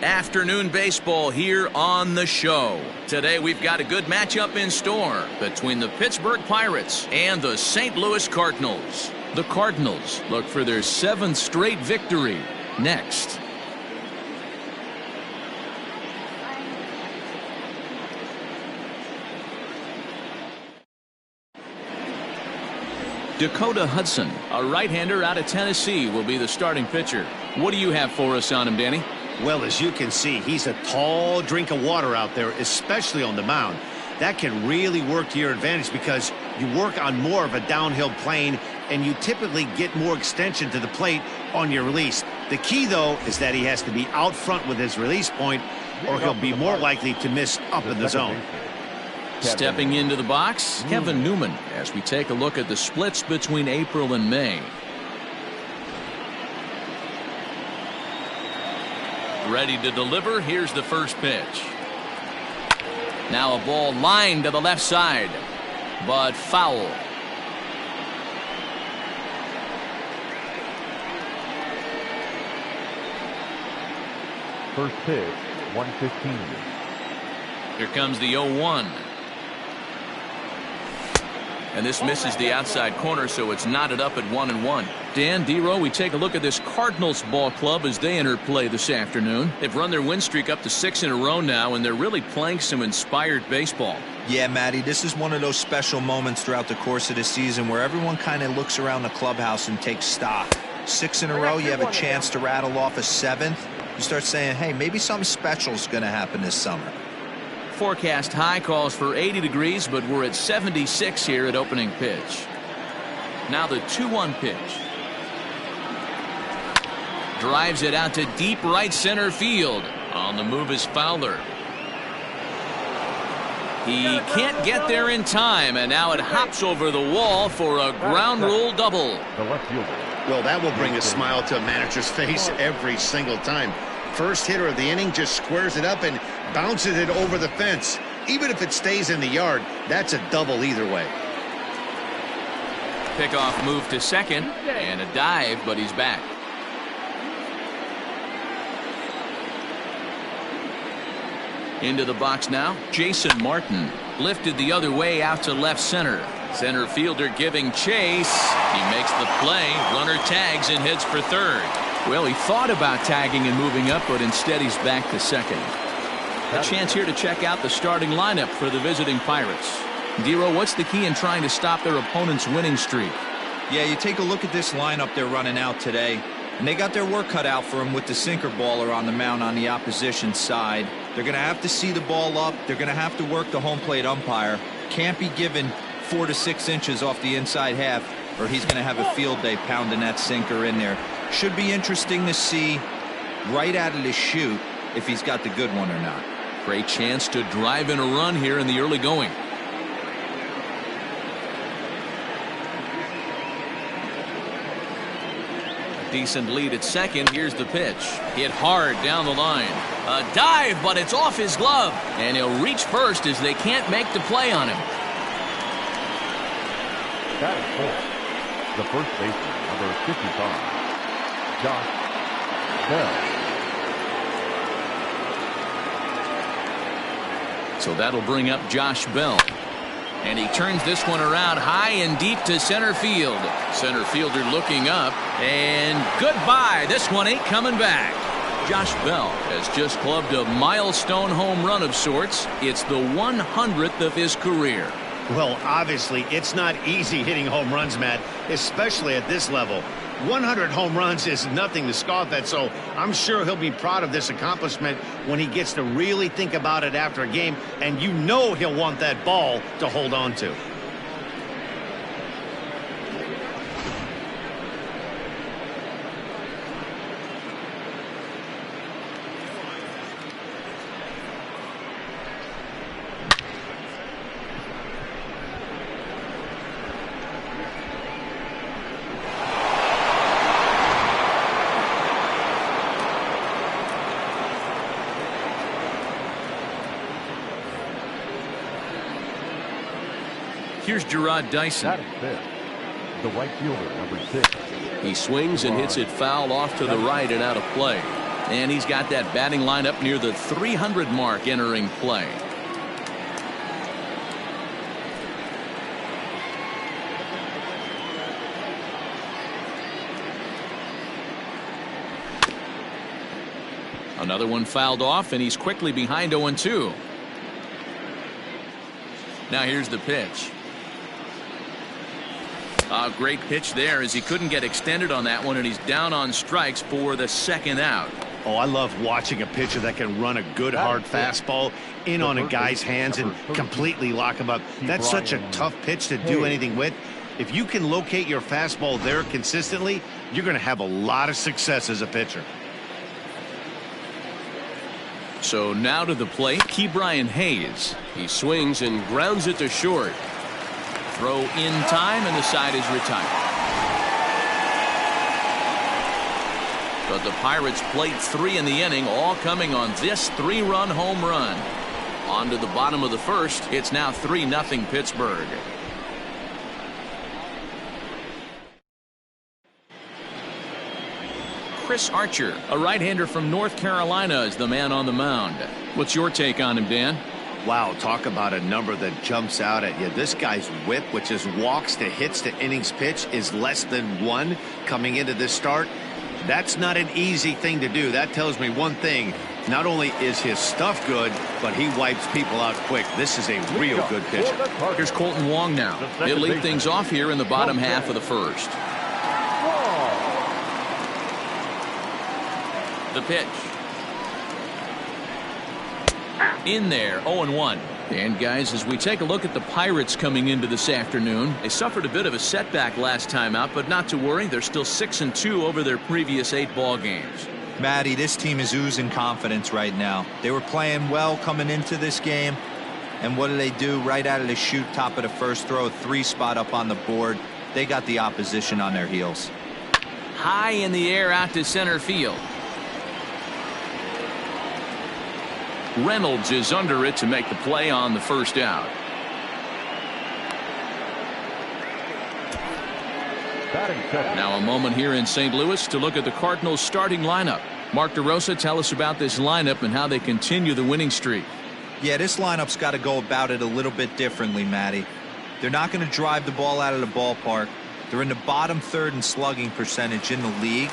Afternoon baseball here on the show. Today we've got a good matchup in store between the Pittsburgh Pirates and the St. Louis Cardinals. The Cardinals look for their 7th straight victory next. Dakota Hudson, a right-hander out of Tennessee, will be the starting pitcher. What do you have for us on him, Danny? Well, as you can see, he's a tall drink of water out there, especially on the mound. That can really work to your advantage because you work on more of a downhill plane and you typically get more extension to the plate on your release. The key, though, is that he has to be out front with his release point or he'll be more likely to miss up in the zone. Stepping into the box, Kevin Newman, as we take a look at the splits between April and May. Ready to deliver. Here's the first pitch. Now a ball lined to the left side, but foul. First pitch, 115. Here comes the 0-1. And this misses the outside corner, so it's knotted up at 1-1. Dan, D-Row, we take a look at this Cardinals ball club as they enter play this afternoon. They've run their win streak up to 6 in a row now, and they're really playing some inspired baseball. Yeah, Matty, this is one of those special moments throughout the course of the season where everyone kind of looks around the clubhouse and takes stock. 6 in a row, you have a chance to rattle off a 7th. You start saying, hey, maybe something special is going to happen this summer. Forecast high calls for 80 degrees, but we're at 76 here at opening pitch. Now the 2-1 pitch. Drives it out to deep right center field. On the move is Fowler. He can't get there in time, and now it hops over the wall for a ground rule double. Well, that will bring a smile to a manager's face every single time. First hitter of the inning just squares it up and bounces it over the fence. Even if it stays in the yard, that's a double either way. Pickoff move to second and a dive, but he's back. Into the box now, Jason Martin. Lifted the other way out to left center. Center fielder giving chase. He makes the play. Runner tags and heads for third. Well, he thought about tagging and moving up, but instead he's back to second. A chance here to check out the starting lineup for the visiting Pirates. D-Row, what's the key in trying to stop their opponent's winning streak? Yeah, you take a look at this lineup they're running out today, and they got their work cut out for them with the sinker baller on the mound on the opposition side. They're going to have to see the ball up. They're going to have to work the home plate umpire. Can't be given 4 to 6 inches off the inside half, or he's going to have a field day pounding that sinker in there. Should be interesting to see right out of the chute if he's got the good one or not. Great chance to drive in a run here in the early going. Decent lead at second. Here's the pitch. Hit hard down the line. A dive, but it's off his glove. And he'll reach first as they can't make the play on him. That is fourth. The first baseman, number 55. Josh Bell. So that'll bring up Josh Bell. And he turns this one around high and deep to center field. Center fielder looking up. And goodbye. This one ain't coming back. Josh Bell has just clubbed a milestone home run of sorts. It's the 100th of his career. Well, obviously, it's not easy hitting home runs, Matt, especially at this level. 100 home runs is nothing to scoff at, so I'm sure he'll be proud of this accomplishment when he gets to really think about it after a game, and you know he'll want that ball to hold on to. Here's Gerard Dyson. That is fifth. The right fielder, number 6. He swings and hits it foul off to the right and out of play. And he's got that batting lineup near the 300 mark entering play. Another one fouled off, and he's quickly behind 0-2. Now here's the pitch. A great pitch there as he couldn't get extended on that one, and he's down on strikes for the second out. Oh, I love watching a pitcher that can run a good hard fastball in on a guy's hands and completely lock him up. That's such a tough pitch to do anything with. If you can locate your fastball there consistently, you're going to have a lot of success as a pitcher. So now to the plate, Ke'Bryan Hayes. He swings and grounds it to short. Throw in time, and the side is retired. But the Pirates played 3 in the inning, all coming on this 3-run home run. On to the bottom of the first. It's now 3-0 Pittsburgh. Chris Archer, a right-hander from North Carolina, is the man on the mound. What's your take on him, Dan? Wow, talk about a number that jumps out at you. This guy's whip, which is walks to hits to innings pitch, is less than 1 coming into this start. That's not an easy thing to do. That tells me one thing. Not only is his stuff good, but he wipes people out quick. This is a real good pitcher. Here's Colton Wong now. He'll lead things off here in the bottom half of the first. The pitch. In there, 0-1. And guys, as we take a look at the Pirates coming into this afternoon, they suffered a bit of a setback last time out, but not to worry. They're still 6-2 over their previous 8 ball games. Matty, this team is oozing confidence right now. They were playing well coming into this game. And what do? Right out of the chute, top of the first, throw a 3 spot up on the board. They got the opposition on their heels. High in the air out to center field. Reynolds is under it to make the play on the first out. Now a moment here in St. Louis to look at the Cardinals starting lineup. Mark DeRosa, tell us about this lineup and how they continue the winning streak. Yeah, this lineup's got to go about it a little bit differently, Matty. They're not going to drive the ball out of the ballpark. They're in the bottom third in slugging percentage in the league.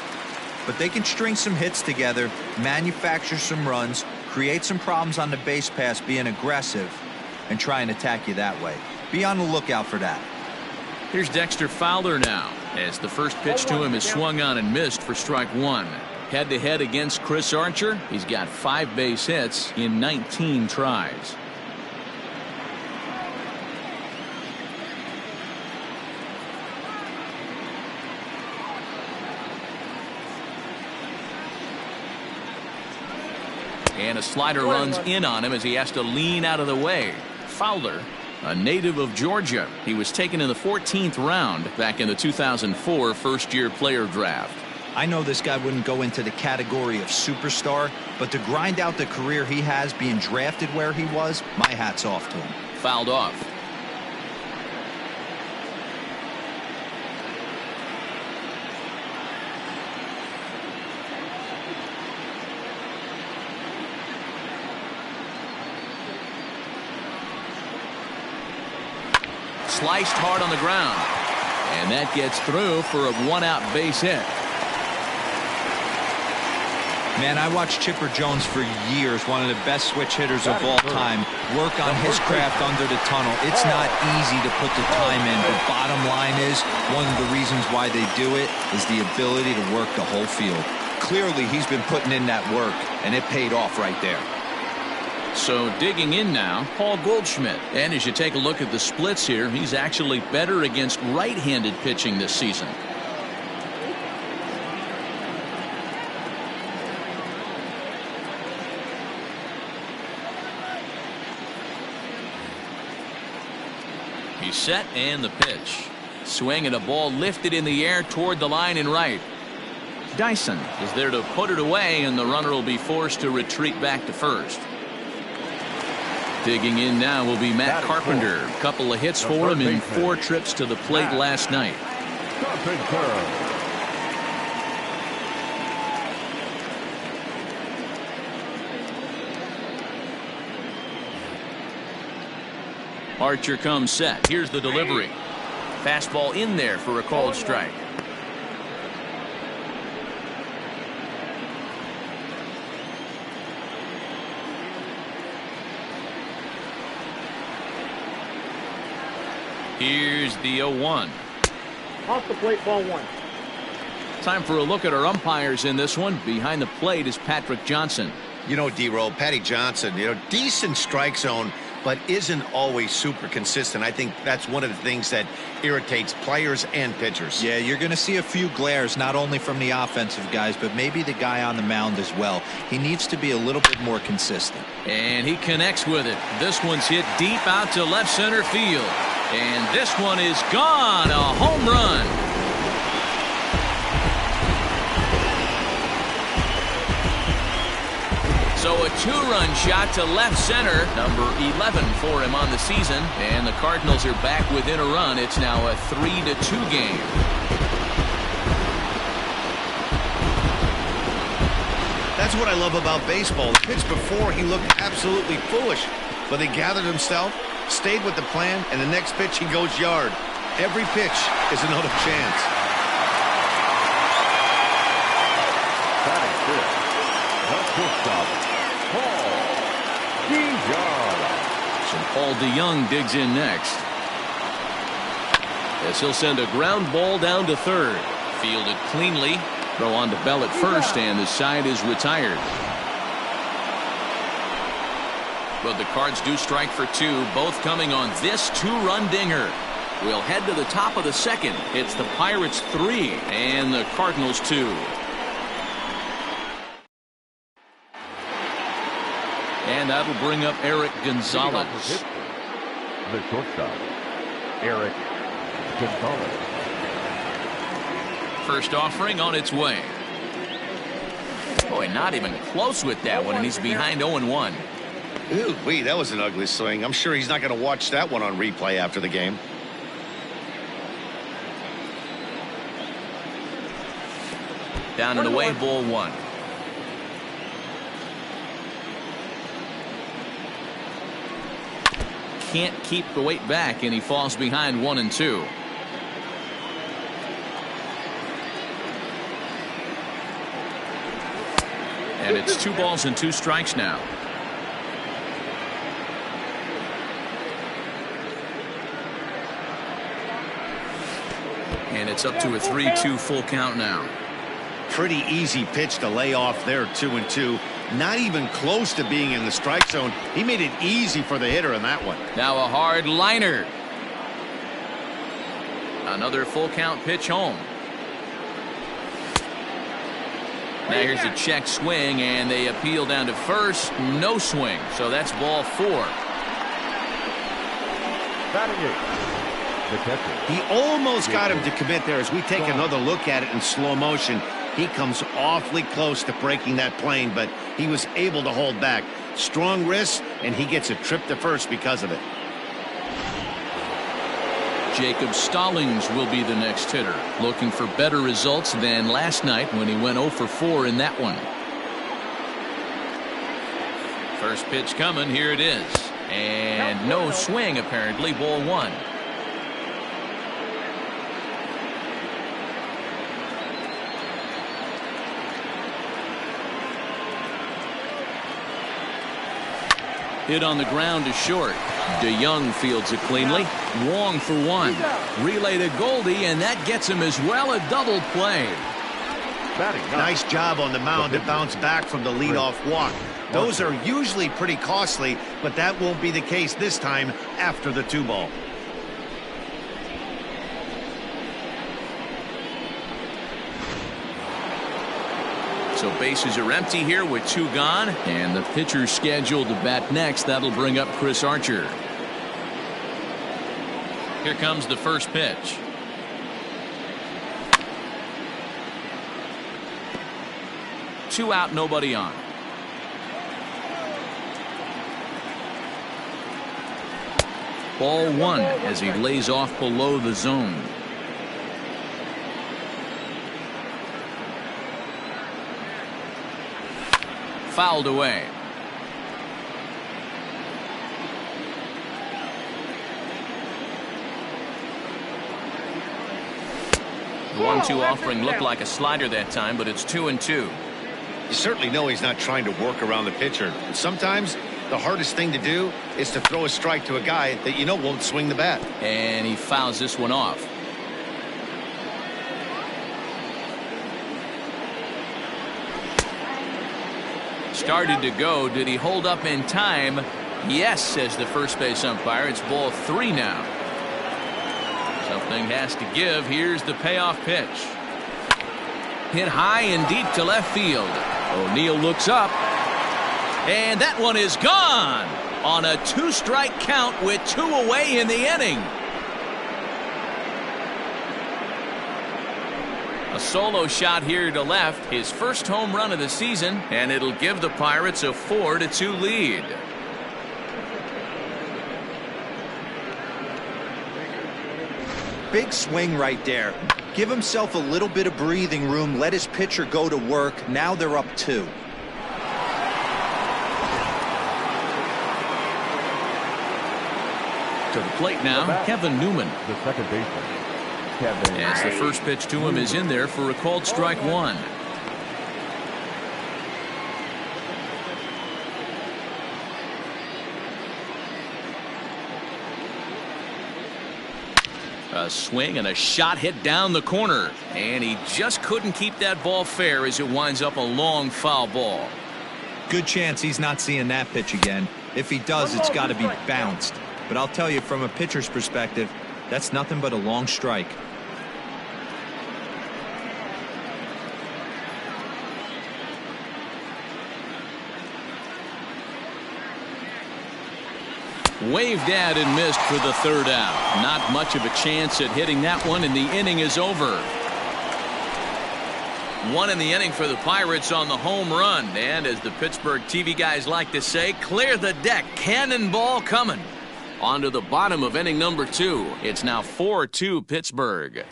But they can string some hits together, manufacture some runs, create some problems on the base pass, being aggressive, and try and attack you that way. Be on the lookout for that. Here's Dexter Fowler now, as the first pitch to him is swung on and missed for strike 1. Head-to-head against Chris Archer. He's got 5 base hits in 19 tries. And a slider runs in on him as he has to lean out of the way. Fowler, a native of Georgia. He was taken in the 14th round back in the 2004 first-year player draft. I know this guy wouldn't go into the category of superstar, but to grind out the career he has being drafted where he was, my hat's off to him. Fouled off. Sliced hard on the ground, and that gets through for a 1-out base hit. Man, I watched Chipper Jones for years, one of the best switch hitters of all time, work on his craft under the tunnel. It's not easy to put the time in, but bottom line is, one of the reasons why they do it is the ability to work the whole field. Clearly, he's been putting in that work, and it paid off right there. So digging in now, Paul Goldschmidt. And as you take a look at the splits here, he's actually better against right-handed pitching this season. He's set, and the pitch. Swing and a ball lifted in the air toward the line and right. Dyson is there to put it away, and the runner will be forced to retreat back to first. Digging in now will be Matt Carpenter. A couple of hits for him in 4 trips to the plate last night. Archer comes set. Here's the delivery. Fastball in there for a called strike. Here's the 0-1. Off the plate, ball 1. Time for a look at our umpires in this one. Behind the plate is Patrick Johnson. You know, D-Roll, Patty Johnson, decent strike zone, but isn't always super consistent. I think that's one of the things that irritates players and pitchers. Yeah, you're going to see a few glares, not only from the offensive guys, but maybe the guy on the mound as well. He needs to be a little bit more consistent. And he connects with it. This one's hit deep out to left center field. And this one is gone. A home run. So a two-run shot to left center, number 11 for him on the season, and the Cardinals are back within a run. It's now a 3-2 game. That's what I love about baseball. The pitch before, he looked absolutely foolish, but he gathered himself, stayed with the plan, and the next pitch he goes yard. Every pitch is another chance. Batting fifth, the shortstop, Paul DeJong. So Paul DeJong digs in next. As he'll send a ground ball down to third. Fielded cleanly. Throw on to Bell at first, and the side is retired. But the Cards do strike for two, both coming on this two-run dinger. We'll head to the top of the second. It's the Pirates 3 and the Cardinals 2. And that'll bring up Eric Gonzalez. The shortstop, Eric Gonzalez. First offering on its way. Boy, not even close with that one, and he's behind 0-1. Ooh, wait, that was an ugly swing. I'm sure he's not going to watch that one on replay after the game. Down and away, ball 1. Can't keep the weight back, and he falls behind 1-2. And it's 2 balls and 2 strikes now. And it's up to a 3-2 full count now. Pretty easy pitch to lay off there, 2-2. Not even close to being in the strike zone. He made it easy for the hitter in that one. Now a hard liner. Another full count pitch home. Now here's a check swing, and they appeal down to first. No swing, so that's ball 4. Batting eighth, the catcher. He almost got him to commit there. As we take another look at it in slow motion, he comes awfully close to breaking that plane, but he was able to hold back. Strong wrist, and he gets a trip to first because of it. Jacob Stallings will be the next hitter, looking for better results than last night when he went 0 for 4 in that one. First pitch coming. Here it is. And no swing, apparently. Ball 1. Hit on the ground to short. DeJong fields it cleanly. Wong for 1. Relay to Goldie, and that gets him as well. A double play. Batting ninth, Nice job on the mound to bounce back from the leadoff walk. Those are usually pretty costly, but that won't be the case this time after the 2-ball. So bases are empty here with 2 gone, and the pitcher scheduled to bat next. That'll bring up Chris Archer. Here comes the first pitch. Two out, nobody on. Ball 1 as he lays off below the zone. Fouled away. The 1-2 offering looked like a slider that time, but it's 2-2. You certainly know he's not trying to work around the pitcher. And sometimes the hardest thing to do is to throw a strike to a guy that you know won't swing the bat. And he fouls this one off. Started to go. Did he hold up in time? Yes, says the first base umpire. It's ball 3 now. Something has to give. Here's the payoff pitch. Hit high and deep to left field. O'Neill looks up. And that one is gone on a 2-strike count with 2 away in the inning. A solo shot here to left, his first home run of the season, and it'll give the Pirates a 4-2 lead. Big swing right there. Give himself a little bit of breathing room. Let his pitcher go to work. Now they're up 2. To the plate now, Kevin Newman. The second baseman, Kevin. As the first pitch to him is in there for a called strike 1. A swing and a shot hit down the corner, and he just couldn't keep that ball fair as it winds up a long foul ball. Good chance he's not seeing that pitch again. If he does, it's got to be bounced. But I'll tell you, from a pitcher's perspective, that's nothing but a long strike. Waved at and missed for the 3rd out. Not much of a chance at hitting that one, and the inning is over. 1 in the inning for the Pirates on the home run. And as the Pittsburgh TV guys like to say, clear the deck. Cannonball coming. On to the bottom of inning number 2. It's now 4-2 Pittsburgh.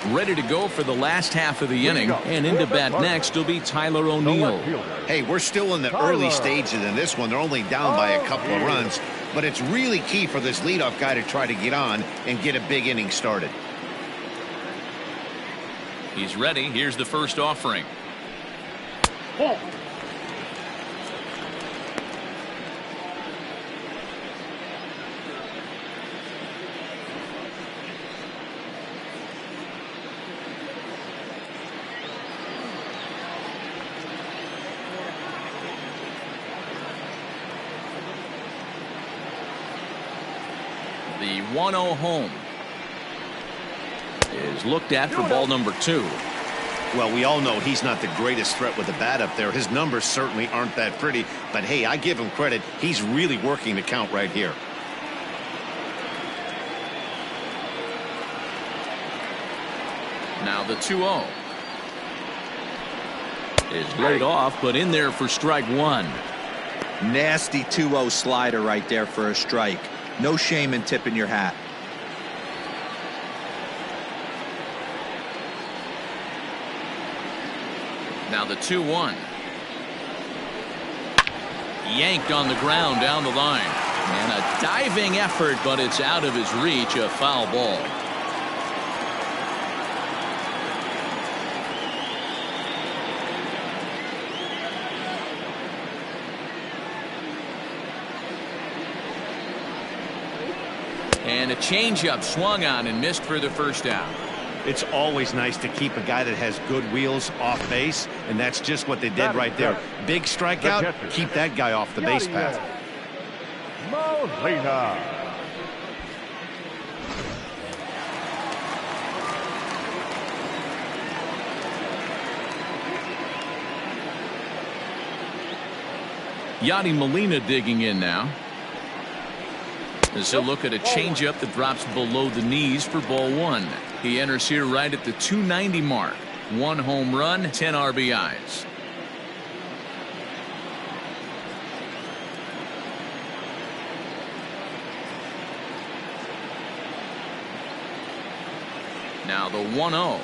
Ready to go for the last half of the inning, and into bat next will be Tyler O'Neill. Hey, we're still in the early stages in this one. They're only down by a couple of runs, but it's really key for this leadoff guy to try to get on and get a big inning started. He's ready. Here's the first offering. Ball. The 1-0 home is looked at for ball number 2. Well, we all know he's not the greatest threat with the bat up there. His numbers certainly aren't that pretty, but hey, I give him credit. He's really working the count right here. Now the 2-0 is laid off, but in there for strike 1. Nasty 2-0 slider right there for a strike. No shame in tipping your hat. Now the 2-1. Yanked on the ground down the line. And a diving effort, but it's out of his reach. A foul ball. And a changeup swung on and missed for the first out. It's always nice to keep a guy that has good wheels off base, and that's just what they did right there. Big strikeout, keep that guy off the base path. Molina. Yadi Molina digging in now. As he'll look at a changeup that drops below the knees for ball 1. He enters here right at the 290 mark. 1 home run, 10 RBIs. Now the 1-0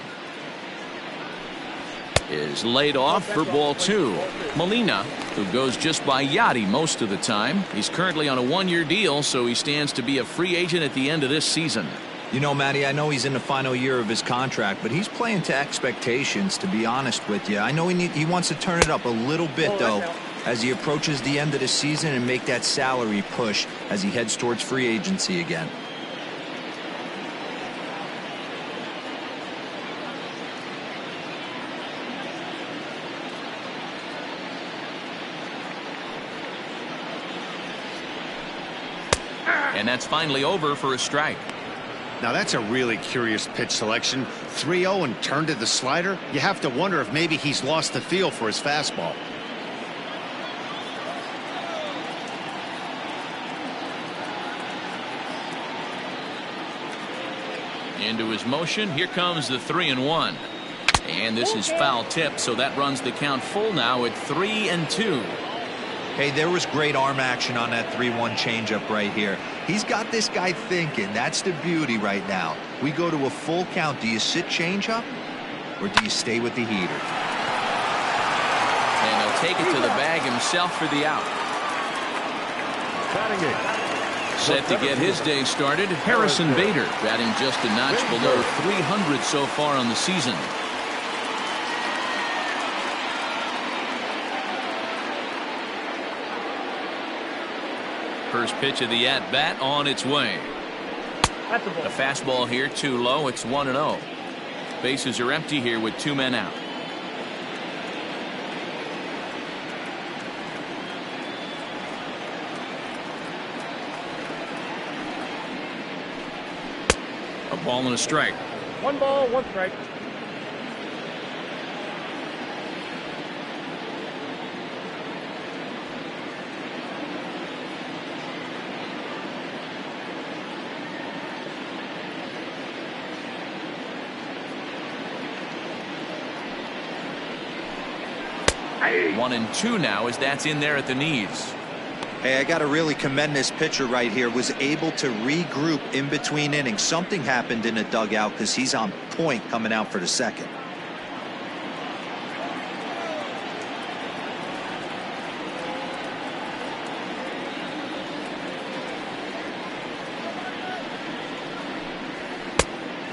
is laid off for ball 2. Molina, who goes just by Yadi most of the time. He's currently on a 1-year deal, so he stands to be a free agent at the end of this season. You know, Matty, I know he's in the final year of his contract, but he's playing to expectations, to be honest with you. I know he wants to turn it up a little bit, though, as he approaches the end of the season and make that salary push as he heads towards free agency again. And that's finally over for a strike. Now that's a really curious pitch selection. 3-0 and turned to the slider. You have to wonder if maybe he's lost the feel for his fastball. Into his motion. Here comes the 3-1. And this is foul tip, so that runs the count full now at 3-2. Hey, there was great arm action on that 3-1 changeup right here. He's got this guy thinking. That's the beauty right now. We go to a full count. Do you sit changeup or do you stay with the heater? And he'll take it to the bag himself for the out. Batting it. Set to get his day started, Harrison Bader, batting just a notch below 300 so far on the season. First pitch of the at-bat on its way. A fastball here too low. It's 1-0. Bases are empty here with 2 men out. A ball and a strike. 1 ball, 1 strike. Hey. 1-2 now as that's in there at the knees. Hey, I got to really commend this pitcher right here. Was able to regroup in between innings. Something happened in the dugout because he's on point coming out for the second.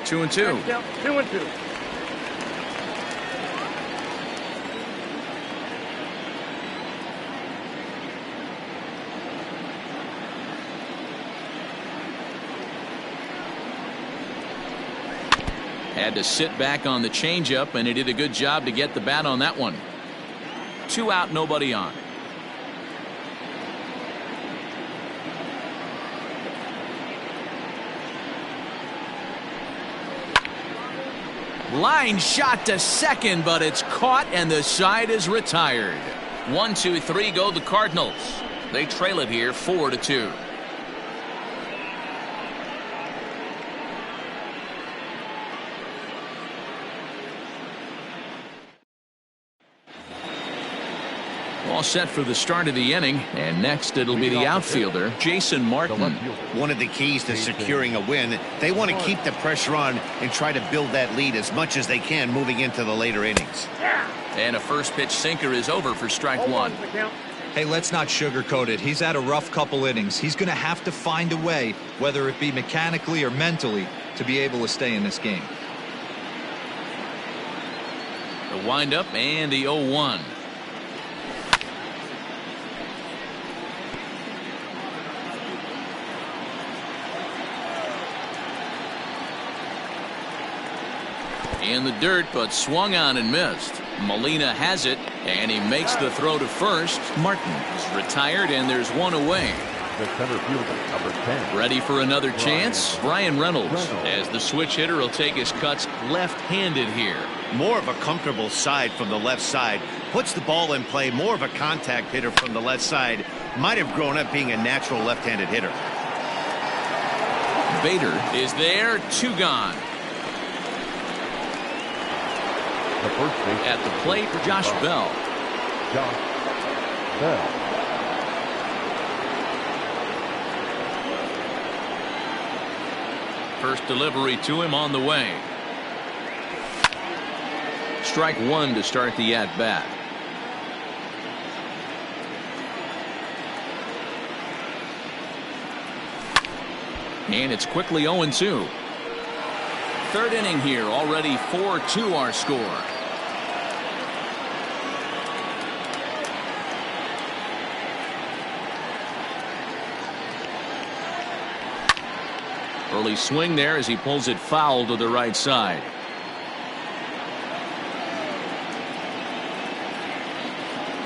Two and two. 2-2. Had to sit back on the changeup, and he did a good job to get the bat on that one. 2 out, nobody on. Line shot to second, but it's caught, and the side is retired. 1, 2, 3 go the Cardinals. They trail it here 4-2. All set for the start of the inning, and next it'll be the outfielder, Jason Martin. One of the keys to securing a win, they want to keep the pressure on and try to build that lead as much as they can moving into the later innings. And a first pitch sinker is over for strike 1. Hey, let's not sugarcoat it. He's had a rough couple innings. He's going to have to find a way, whether it be mechanically or mentally, to be able to stay in this game. The windup and the 0-1. In the dirt, but swung on and missed. Molina has it, and he makes the throw to first. Martin is retired, and there's one away. The center fielder, number 10. Ready for another chance? Brian Reynolds, as the switch hitter, will take his cuts left-handed here. More of a comfortable side from the left side. Puts the ball in play. More of a contact hitter from the left side. Might have grown up being a natural left-handed hitter. Bader is there. 2 gone. The first base At the plate, Josh Bell. Josh Bell. First delivery to him on the way. Strike 1 to start the at-bat. And it's quickly 0-2. third inning here. Already 4-2 our score. Early swing there as he pulls it foul to the right side.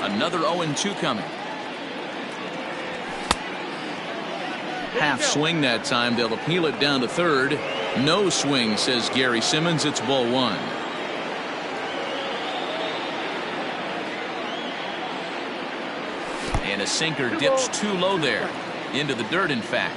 Another 0-2 coming. Half swing that time. They'll appeal it down to third. No swing, says Gary Simmons. It's ball one. And a sinker dips too low there. Into the dirt, in fact.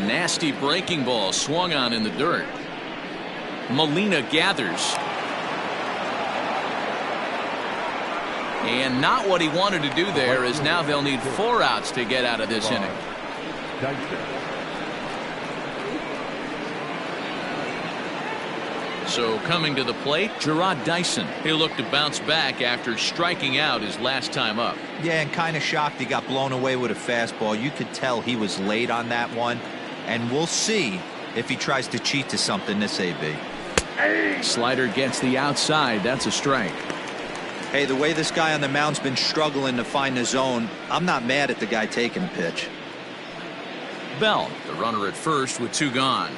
Nasty breaking ball swung on in the dirt. Molina gathers. And not what he wanted to do there, as now they'll need 4 outs to get out of this inning. So coming to the plate, Gerard Dyson. He'll look to bounce back after striking out his last time up. Yeah, and kind of shocked he got blown away with a fastball. You could tell he was late on that one. And we'll see if he tries to cheat to something this AB. Slider gets the outside. That's a strike. Hey, the way this guy on the mound's been struggling to find the zone, I'm not mad at the guy taking a pitch. Bell, the runner at first with 2 gone.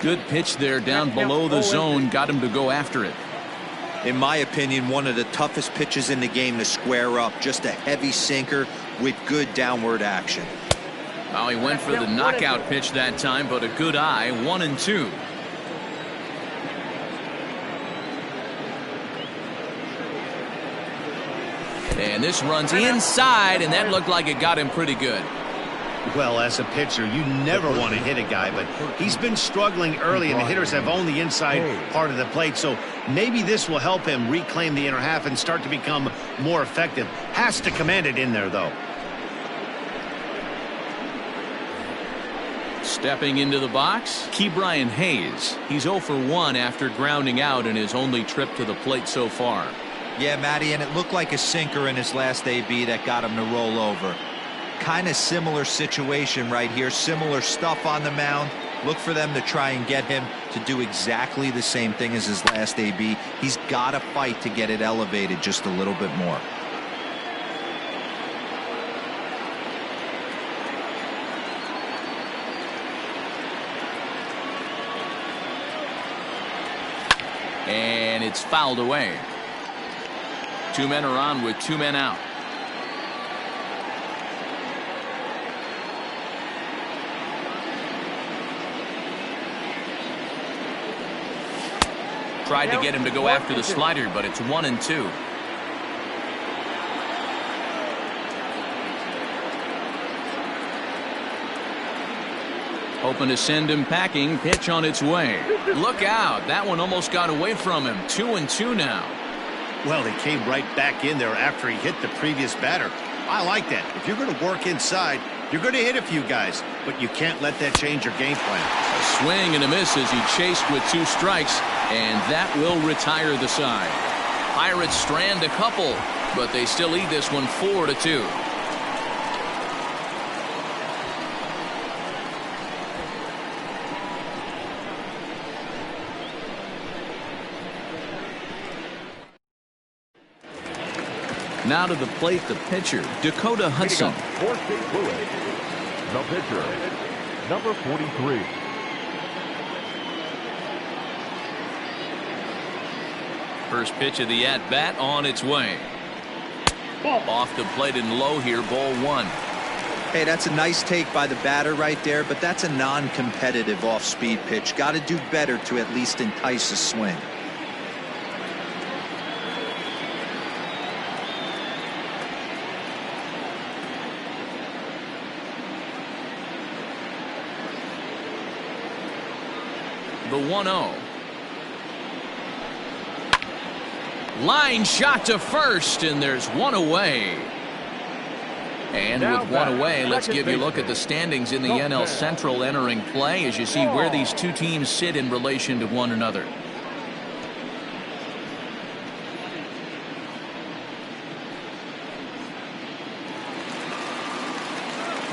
Good pitch there down below the zone. Got him to go after it. In my opinion, one of the toughest pitches in the game to square up. Just a heavy sinker with good downward action. Well, he went for the knockout pitch that time, but a good eye. 1-2. And this runs inside, and that looked like it got him pretty good. Well, as a pitcher, you never want to hit a guy, but he's been struggling early, and the hitters have owned the inside part of the plate, so maybe this will help him reclaim the inner half and start to become more effective. Has to command it in there, though. Stepping into the box, Ke'Bryan Hayes. He's 0 for 1 after grounding out in his only trip to the plate so far. Yeah, Matty, and it looked like a sinker in his last AB that got him to roll over. Kind of similar situation right here. Similar stuff on the mound. Look for them to try and get him to do exactly the same thing as his last AB. He's got to fight to get it elevated just a little bit more. And it's fouled away. 2 men are on with 2 men out. Tried to get him to go after the slider, but it's 1-2. Hoping to send him packing. Pitch on its way. Look out. That one almost got away from him. 2-2 now. Well, he came right back in there after he hit the previous batter. I like that. If you're going to work inside, you're going to hit a few guys, but you can't let that change your game plan. A swing and a miss as he chased with 2 strikes, and that will retire the side. Pirates strand a couple, but they still lead this one 4-2. Now to the plate, the pitcher, Dakota Hudson. The pitcher, number 43. First pitch of the at-bat on its way. Off the plate and low here, ball 1. Hey, that's a nice take by the batter right there, but that's a non-competitive off-speed pitch. Got to do better to at least entice a swing. The 1-0. Line shot to first, and there's one away. And Now with one back, away, let's second give you a look baseman. at the standings in the Don't NL fail. Central entering play as you see where these two teams sit in relation to one another.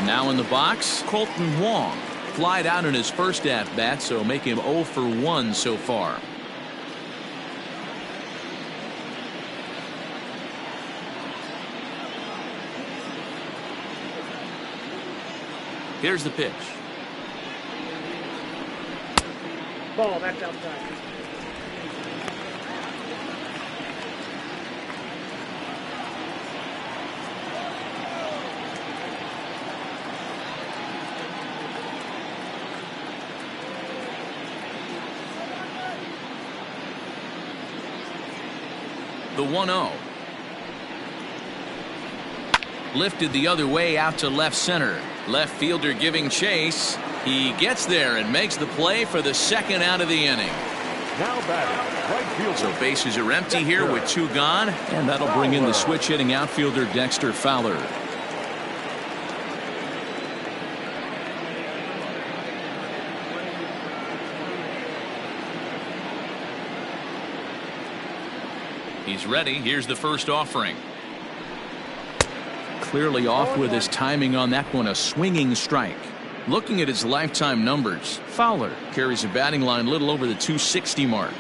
Now in the box, Colton Wong. Flied out in his first at-bat, so make him 0 for 1 so far. Here's the pitch. Ball, that's outside. The 1-0. Lifted the other way out to left center. Left fielder giving chase. He gets there and makes the play for the second out of the inning. Now batting, right fielder. So bases are empty here with 2 gone, and that'll bring in the switch hitting outfielder Dexter Fowler. He's ready. Here's the first offering. Clearly off with his timing on that one. A swinging strike. Looking at his lifetime numbers, Fowler carries a batting line a little over the 260 mark.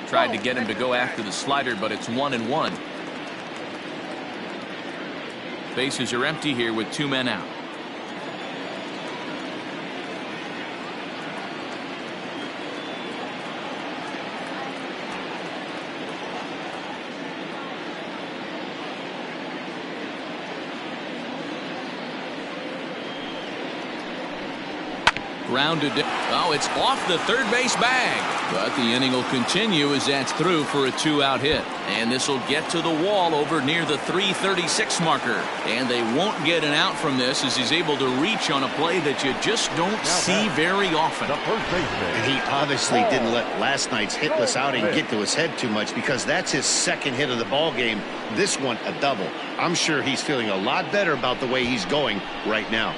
Tried to get him to go after the slider, but it's 1-1. Bases are empty here with 2 men out. Grounded. Oh, it's off the third base bag. But the inning will continue as that's through for a 2-out hit. And this will get to the wall over near the 336 marker. And they won't get an out from this as he's able to reach on a play that you just don't see very often. The first baseman. And he obviously didn't let last night's hitless outing get to his head too much, because that's his second hit of the ball game. This one a double. I'm sure he's feeling a lot better about the way he's going right now.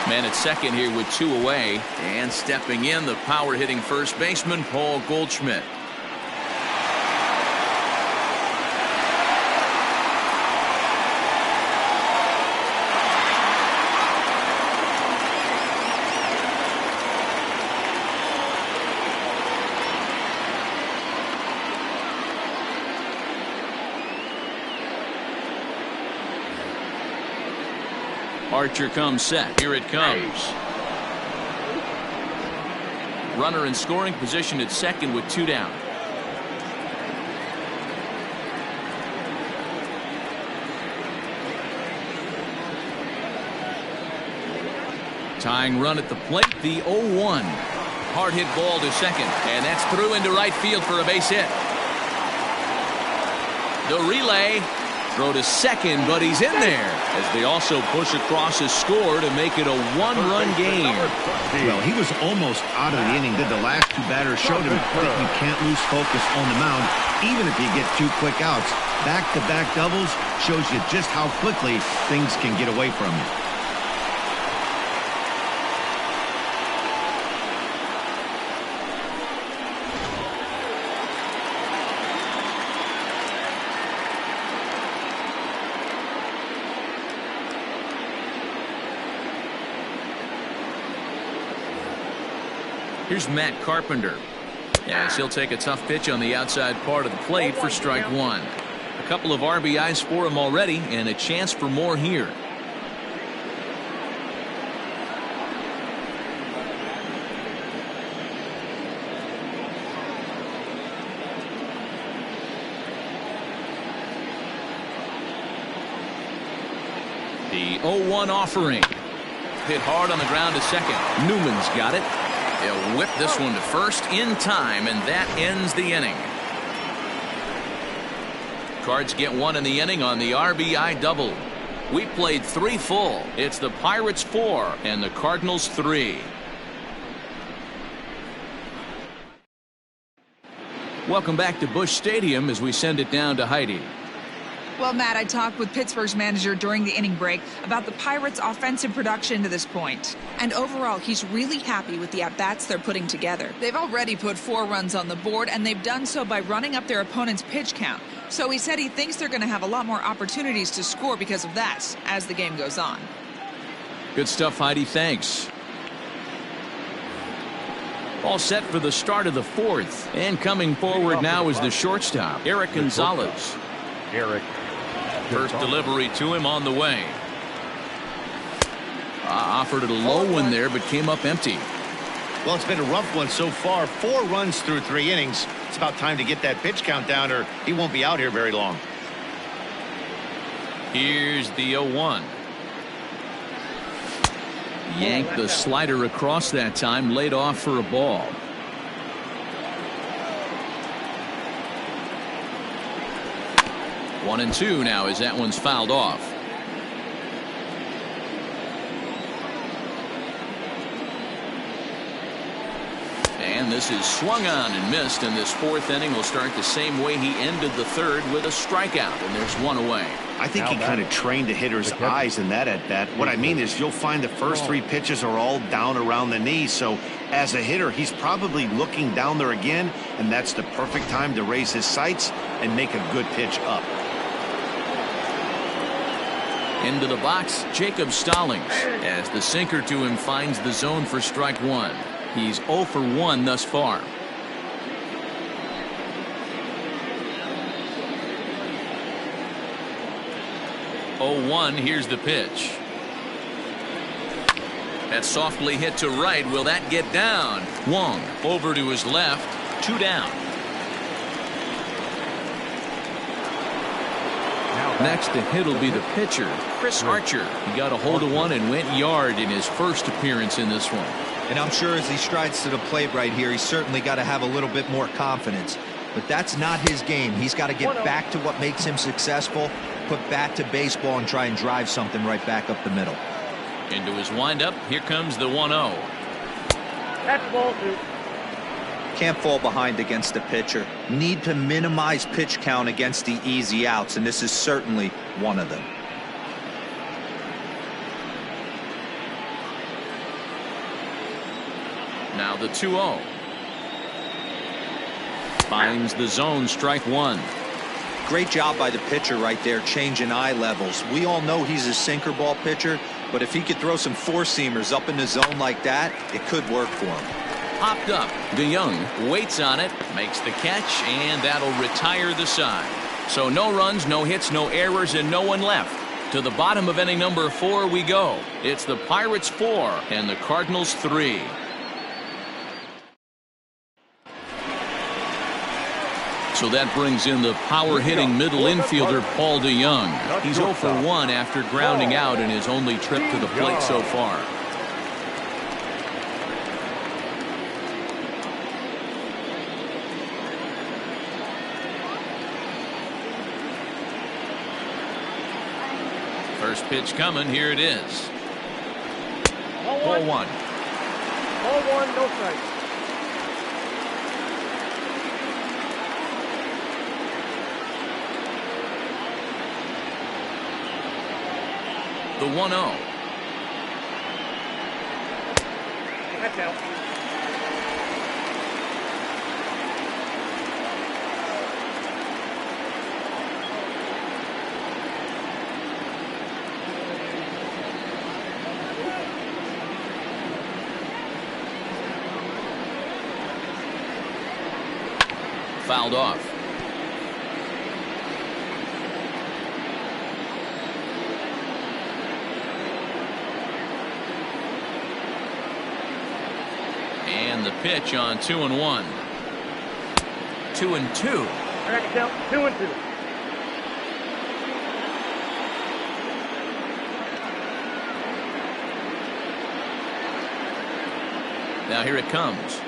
Man at second here with 2 away, and stepping in, the power hitting first baseman Paul Goldschmidt. Archer comes set. Here it comes. Runner in scoring position at second with 2 down. Tying run at the plate, the 0-1. Hard hit ball to second, and that's through into right field for a base hit. The relay. Throw to second, but he's in there as they also push across his score to make it a 1-run game. Well, he was almost out of the inning. Did the last 2 batters showed him that you can't lose focus on the mound, even if you get 2 quick outs. Back-to-back doubles shows you just how quickly things can get away from you. Here's Matt Carpenter. Yes, he'll take a tough pitch on the outside part of the plate for strike 1. A couple of RBIs for him already, and a chance for more here. The 0-1 offering. Hit hard on the ground to second. Newman's got it. He'll whip this one to first in time, and that ends the inning. Cards get 1 in the inning on the RBI double. We played 3 full. It's the Pirates 4 and the Cardinals 3. Welcome back to Busch Stadium as we send it down to Heidi. Well, Matt, I talked with Pittsburgh's manager during the inning break about the Pirates' offensive production to this point. And overall, he's really happy with the at-bats they're putting together. They've already put 4 runs on the board, and they've done so by running up their opponent's pitch count. So he said he thinks they're going to have a lot more opportunities to score because of that as the game goes on. Good stuff, Heidi. Thanks. All set for the start of the 4th. And coming forward now is the shortstop, Eric Gonzalez. Eric. First delivery to him on the way. Offered it a low one there, but came up empty. Well, it's been a rough one so far. 4 runs through 3 innings. It's about time to get that pitch count down, or he won't be out here very long. Here's the 0-1. Yanked the slider across that time, laid off for a ball. One and 2 now as that one's fouled off. And this is swung on and missed, and this 4th inning will start the same way he ended the 3rd with a strikeout, and there's 1 away. I think he kind of trained the hitter's eyes in that at bat. What I mean is you'll find the first 3 pitches are all down around the knee, so as a hitter he's probably looking down there again, and that's the perfect time to raise his sights and make a good pitch up. Into the box, Jacob Stallings, as the sinker to him finds the zone for strike 1. He's 0 for 1 thus far. Oh, 1, here's the pitch. That's softly hit to right. Will that get down? Wong over to his left. 2 down. Next to hit will be the pitcher, Chris Archer. He got a hold of one and went yard in his first appearance in this one. And I'm sure as he strides to the plate right here, he's certainly got to have a little bit more confidence. But that's not his game. He's got to get back to what makes him successful, put bat to baseball, and try and drive something right back up the middle. Into his windup, here comes the 1-0. That's ball 2. Can't fall behind against the pitcher. Need to minimize pitch count against the easy outs, and this is certainly one of them. Now the 2-0. Finds the zone, strike 1. Great job by the pitcher right there, changing eye levels. We all know he's a sinker ball pitcher, but if he could throw some 4-seamers up in the zone like that, it could work for him. Popped up. DeYoung waits on it, makes the catch, and that'll retire the side. So no runs, no hits, no errors, and no one left. To the bottom of inning number 4 we go. It's the Pirates 4 and the Cardinals 3. So that brings in the power-hitting middle infielder Paul DeYoung. He's 0 for 1 after grounding out in his only trip to the plate so far. First pitch coming. Here it is. Ball 1. Ball 1, no strikes. The 1-0. That's out. Fouled off. And the pitch on 2-1. 2-2. That's out. 2-2. Now here it comes.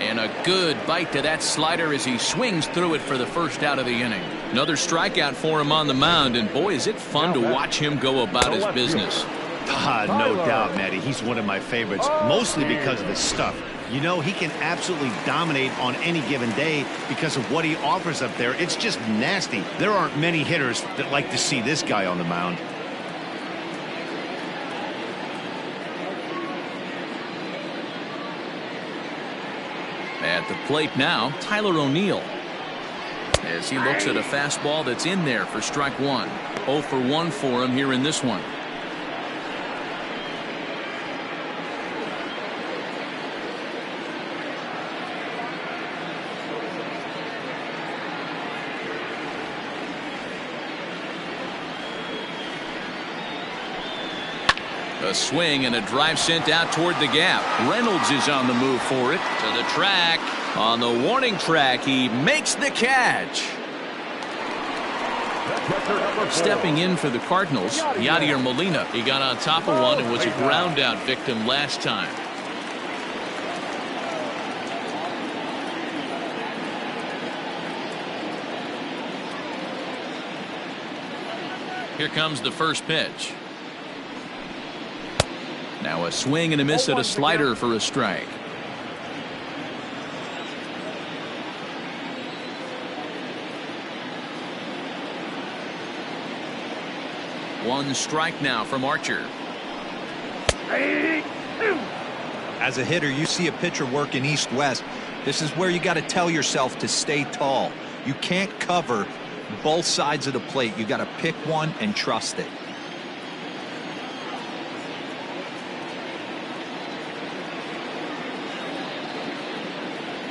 And a good bite to that slider as he swings through it for the first out of the inning. Another strikeout for him on the mound, and boy, is it fun to watch him go about his business. No doubt, Matty. He's one of my favorites, mostly because of his stuff. You know, he can absolutely dominate on any given day because of what he offers up there. It's just nasty. There aren't many hitters that like to see this guy on the mound. At the plate now, Tyler O'Neill. As he looks at a fastball that's in there for strike one. 0 for 1 for him here in this one. A swing and a drive sent out toward the gap. Reynolds is on the move for it. To the track. On the warning track, he makes the catch. Stepping in for the Cardinals, Yadier Molina. He got on top of one and was a ground out victim last time. Here comes the first pitch. Now a swing and a miss at a slider for a strike. One strike now from Archer. As a hitter, you see a pitcher working east-west. This is where you got to tell yourself to stay tall. You can't cover both sides of the plate. You got to pick one and trust it.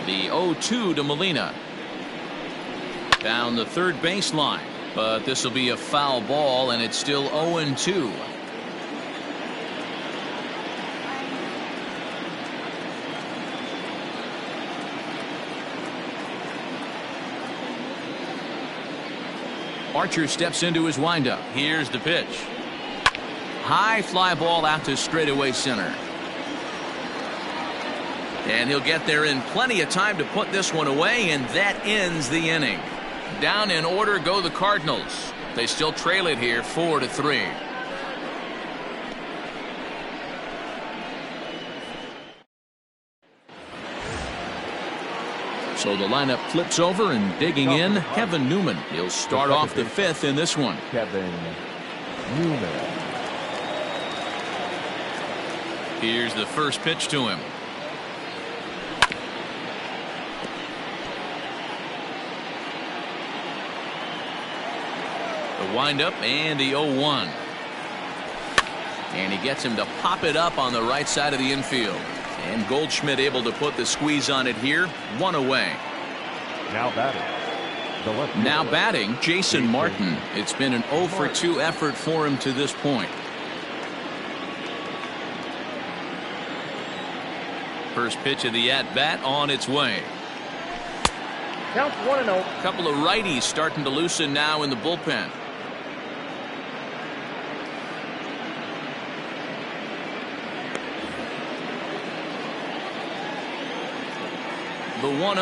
The 0-2 to Molina. Down the third baseline. But this will be a foul ball, and it's still 0-2. Archer steps into his windup. Here's the pitch. High fly ball out to straightaway center. And he'll get there in plenty of time to put this one away, and that ends the inning. Down in order go the Cardinals. They still trail it here 4-3. So the lineup flips over, and digging in, Kevin Newman. He'll start off the fifth in this one. Kevin Newman. Here's the first pitch to him. The windup and the 0-1. And he gets him to pop it up on the right side of the infield. And Goldschmidt able to put the squeeze on it here. One away. Now batting, Jason Martin. It's been an 0 for 2 effort for him to this point. First pitch of the at-bat on its way. Count 1-0. Couple of righties starting to loosen now in the bullpen. The 1-0.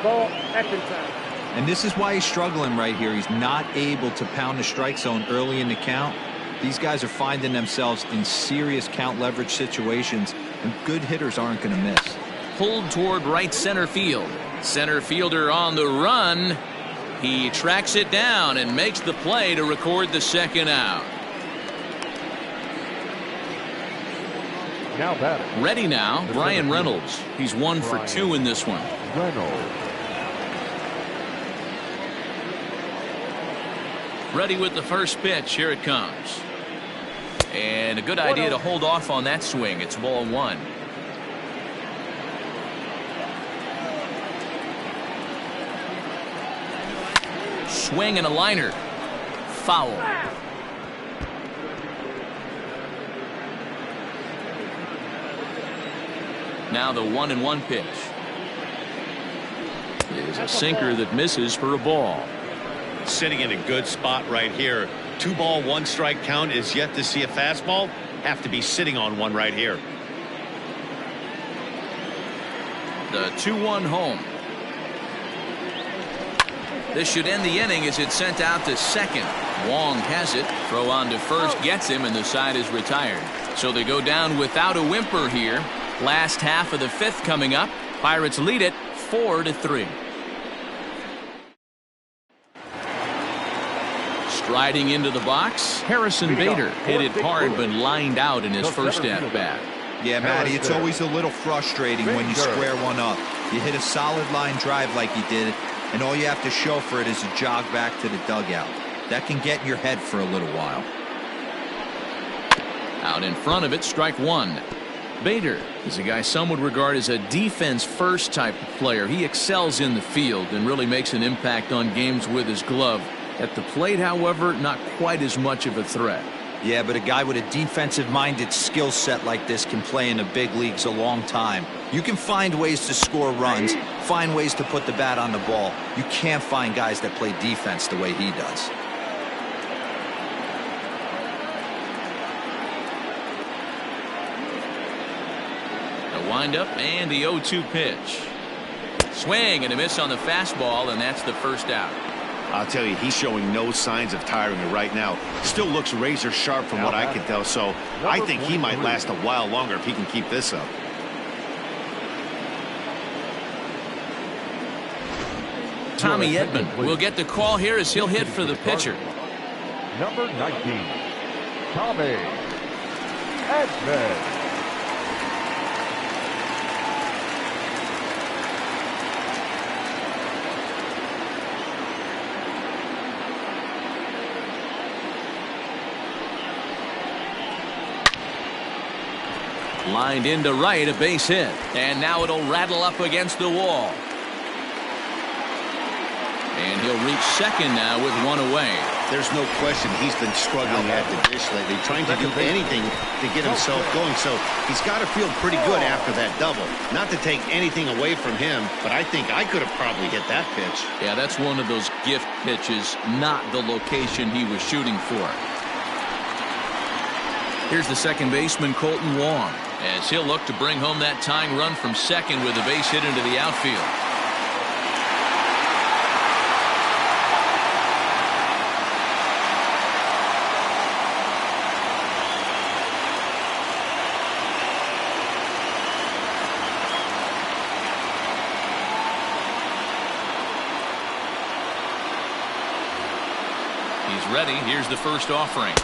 Ball, action time. And this is why he's struggling right here. He's not able to pound the strike zone early in the count. These guys are finding themselves in serious count leverage situations, and good hitters aren't going to miss. Pulled toward right center field. Center fielder on the run. He tracks it down and makes the play to record the second out. Now batting. Ready now, Brian Reynolds. He's 1 for 2 in this one. Reynolds. Ready with the first pitch. Here it comes. And a good idea to hold off on that swing. It's ball 1. Swing and a liner. Foul. Now the 1-1 pitch. Is a sinker that misses for a ball. Sitting in a good spot right here. 2 ball, 1 strike count is yet to see a fastball. Have to be sitting on one right here. The 2-1 home. This should end the inning as it's sent out to second. Wong has it. Throw on to first gets him, and the side is retired. So they go down without a whimper here. Last half of the fifth coming up. Pirates lead it 4-3. Striding into the box, Harrison Bader hit it hard but lined out in his first at-bat. Yeah, Matty, it's always a little frustrating when you square one up. You hit a solid line drive like you did, and all you have to show for it is a jog back to the dugout. That can get in your head for a little while. Out in front of it, strike one. Bader is a guy some would regard as a defense-first type of player. He excels in the field and really makes an impact on games with his glove. At the plate, however, not quite as much of a threat. Yeah, but a guy with a defensive-minded skill set like this can play in the big leagues a long time. You can find ways to score runs, find ways to put the bat on the ball. You can't find guys that play defense the way he does. The windup and the 0-2 pitch. Swing and a miss on the fastball, and that's the first out. I'll tell you, he's showing no signs of tiring right now. Still looks razor sharp from what I can tell, so I think he might last a while longer if he can keep this up. Tommy Edman will get the call here as he'll hit for the pitcher. Number 19, Tommy Edman. Lined into right, a base hit. And now it'll rattle up against the wall. And he'll reach second now with one away. There's no question he's been struggling at the dish lately, trying to do anything to get himself going. So he's got to feel pretty good after that double. Not to take anything away from him, but I think I could have probably hit that pitch. Yeah, that's one of those gift pitches, not the location he was shooting for. Here's the second baseman, Colton Wong, as he'll look to bring home that tying run from second with a base hit into the outfield. He's ready. Here's the first offering.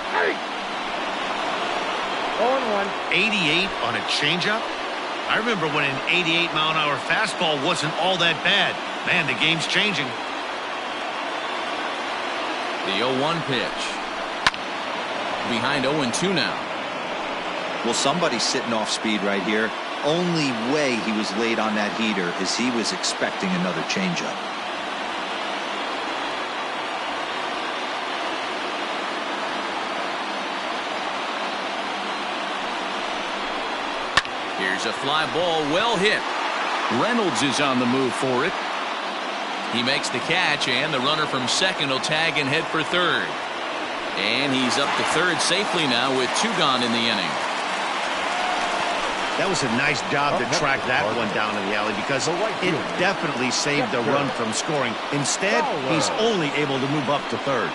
0-1. 88 on a changeup? I remember when an 88-mile-an-hour fastball wasn't all that bad. Man, the game's changing. The 0-1 pitch. Behind 0-2 now. Well, somebody's sitting off speed right here. Only way he was late on that heater is he was expecting another changeup. Here's a fly ball, well hit. Reynolds is on the move for it. He makes the catch, and the runner from second will tag and head for third. And he's up to third safely now with two gone in the inning. That was a nice job to track that one down in the alley because it definitely saved the run from scoring. Instead, he's only able to move up to third.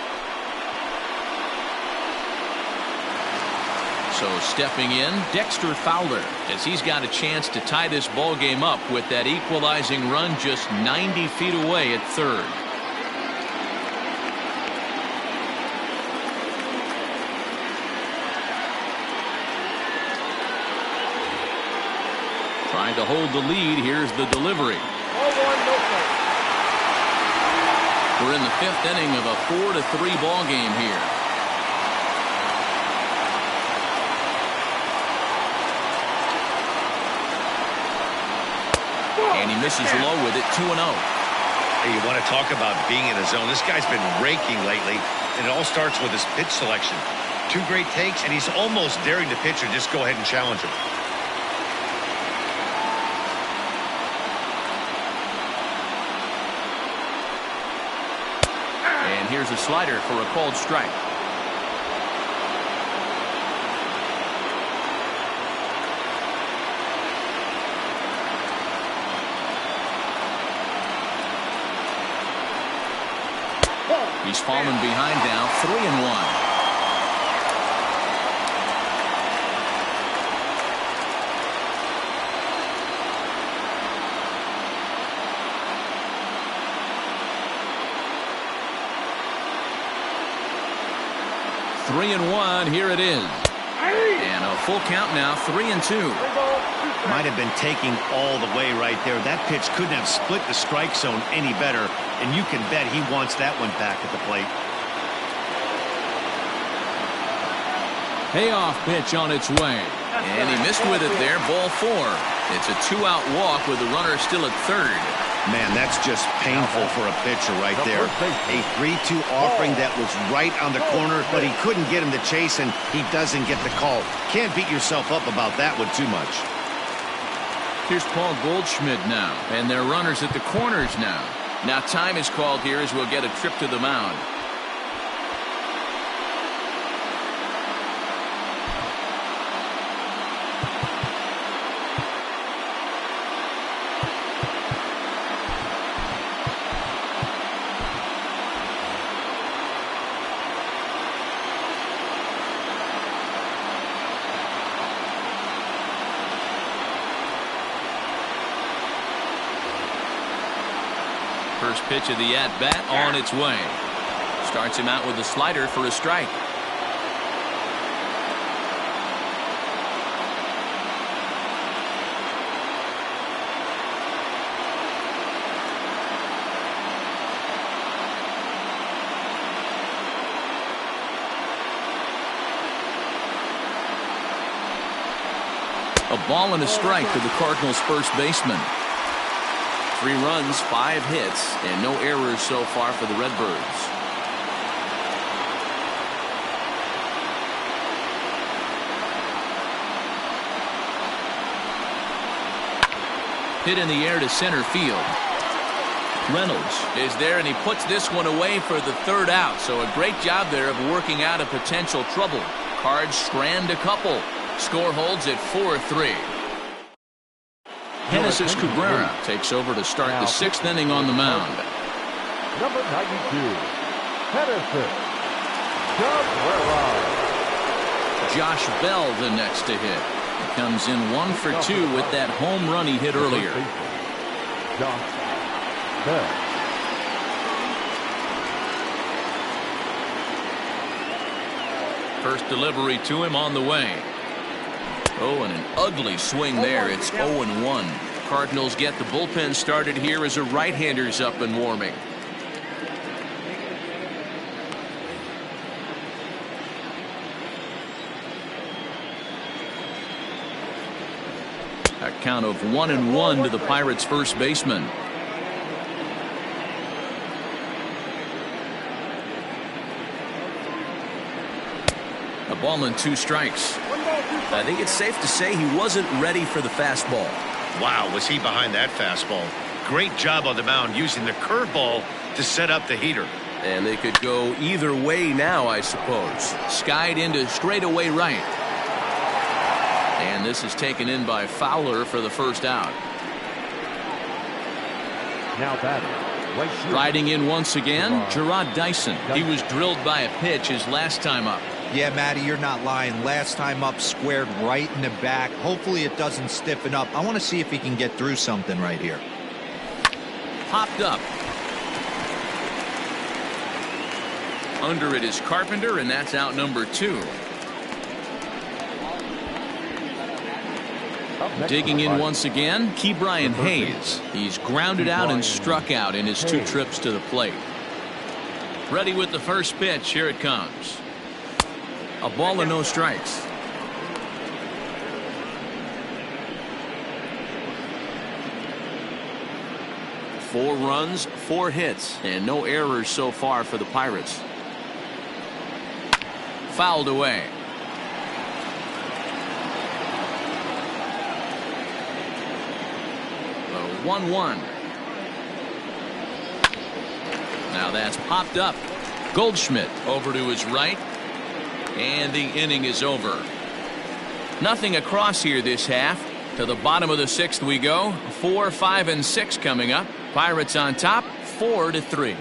So stepping in, Dexter Fowler, as he's got a chance to tie this ball game up with that equalizing run just 90 feet away at third. Trying to hold the lead. Here's the delivery. 0-1, no play. We're in the fifth inning of a 4-3 ball game here. And he misses low with it, 2-0. Hey, you want to talk about being in the zone? This guy's been raking lately, and it all starts with his pitch selection. Two great takes, and he's almost daring the pitcher just go ahead and challenge him. And here's a slider for a called strike. He's fallen behind now, 3-1. Three and one, here it is. And a full count now, 3-2. Might have been taking all the way right there. That pitch couldn't have split the strike zone any better, and you can bet he wants that one back at the plate. Payoff pitch on its way. And he missed with it there, ball 4. It's a 2-out walk with the runner still at third. Man, that's just painful for a pitcher right there. A 3-2 offering that was right on the corner, but he couldn't get him to chase, and he doesn't get the call. Can't beat yourself up about that one too much. Here's Paul Goldschmidt now, and they're runners at the corners now. Now time is called here as we'll get a trip to the mound. First pitch of the at-bat on its way. Starts him out with a slider for a strike. A ball and a strike to the Cardinals' first baseman. 3 runs, 5 hits, and no errors so far for the Redbirds. Hit in the air to center field. Reynolds is there, and he puts this one away for the 3rd out. So a great job there of working out a potential trouble. Cards strand a couple. Score holds at 4-3. Genesis Cabrera takes over to start the 6th inning on the mound. Number 92, Genesis Cabrera. Josh Bell the next to hit. He comes in 1 for 2 with that home run he hit earlier. Josh Bell. First delivery to him on the way. Oh, and an ugly swing there. It's 0-1. Cardinals get the bullpen started here as a right-hander's up and warming. A count of 1-1 to the Pirates' first baseman. A ball and 2 strikes. I think it's safe to say he wasn't ready for the fastball. Wow, was he behind that fastball. Great job on the mound using the curveball to set up the heater. And they could go either way now, I suppose. Skied into straightaway right. And this is taken in by Fowler for the first out. Now batting, right field. Riding in once again, Gerard Dyson. He was drilled by a pitch his last time up. Yeah, Matty, you're not lying. Last time up, squared right in the back. Hopefully it doesn't stiffen up. I want to see if he can get through something right here. Popped up. Under it is Carpenter, and that's out number 2. Digging in once again, Ke'Bryan Hayes. He's grounded out and struck out in his 2 trips to the plate. Ready with the first pitch. Here it comes. A ball and no strikes. Four runs, 4 hits, and no errors so far for the Pirates. Fouled away. The 1-1. Now that's popped up. Goldschmidt over to his right. And the inning is over. Nothing across here this half. To the bottom of the 6th we go. 4, 5, and 6 coming up. Pirates on top, 4-3.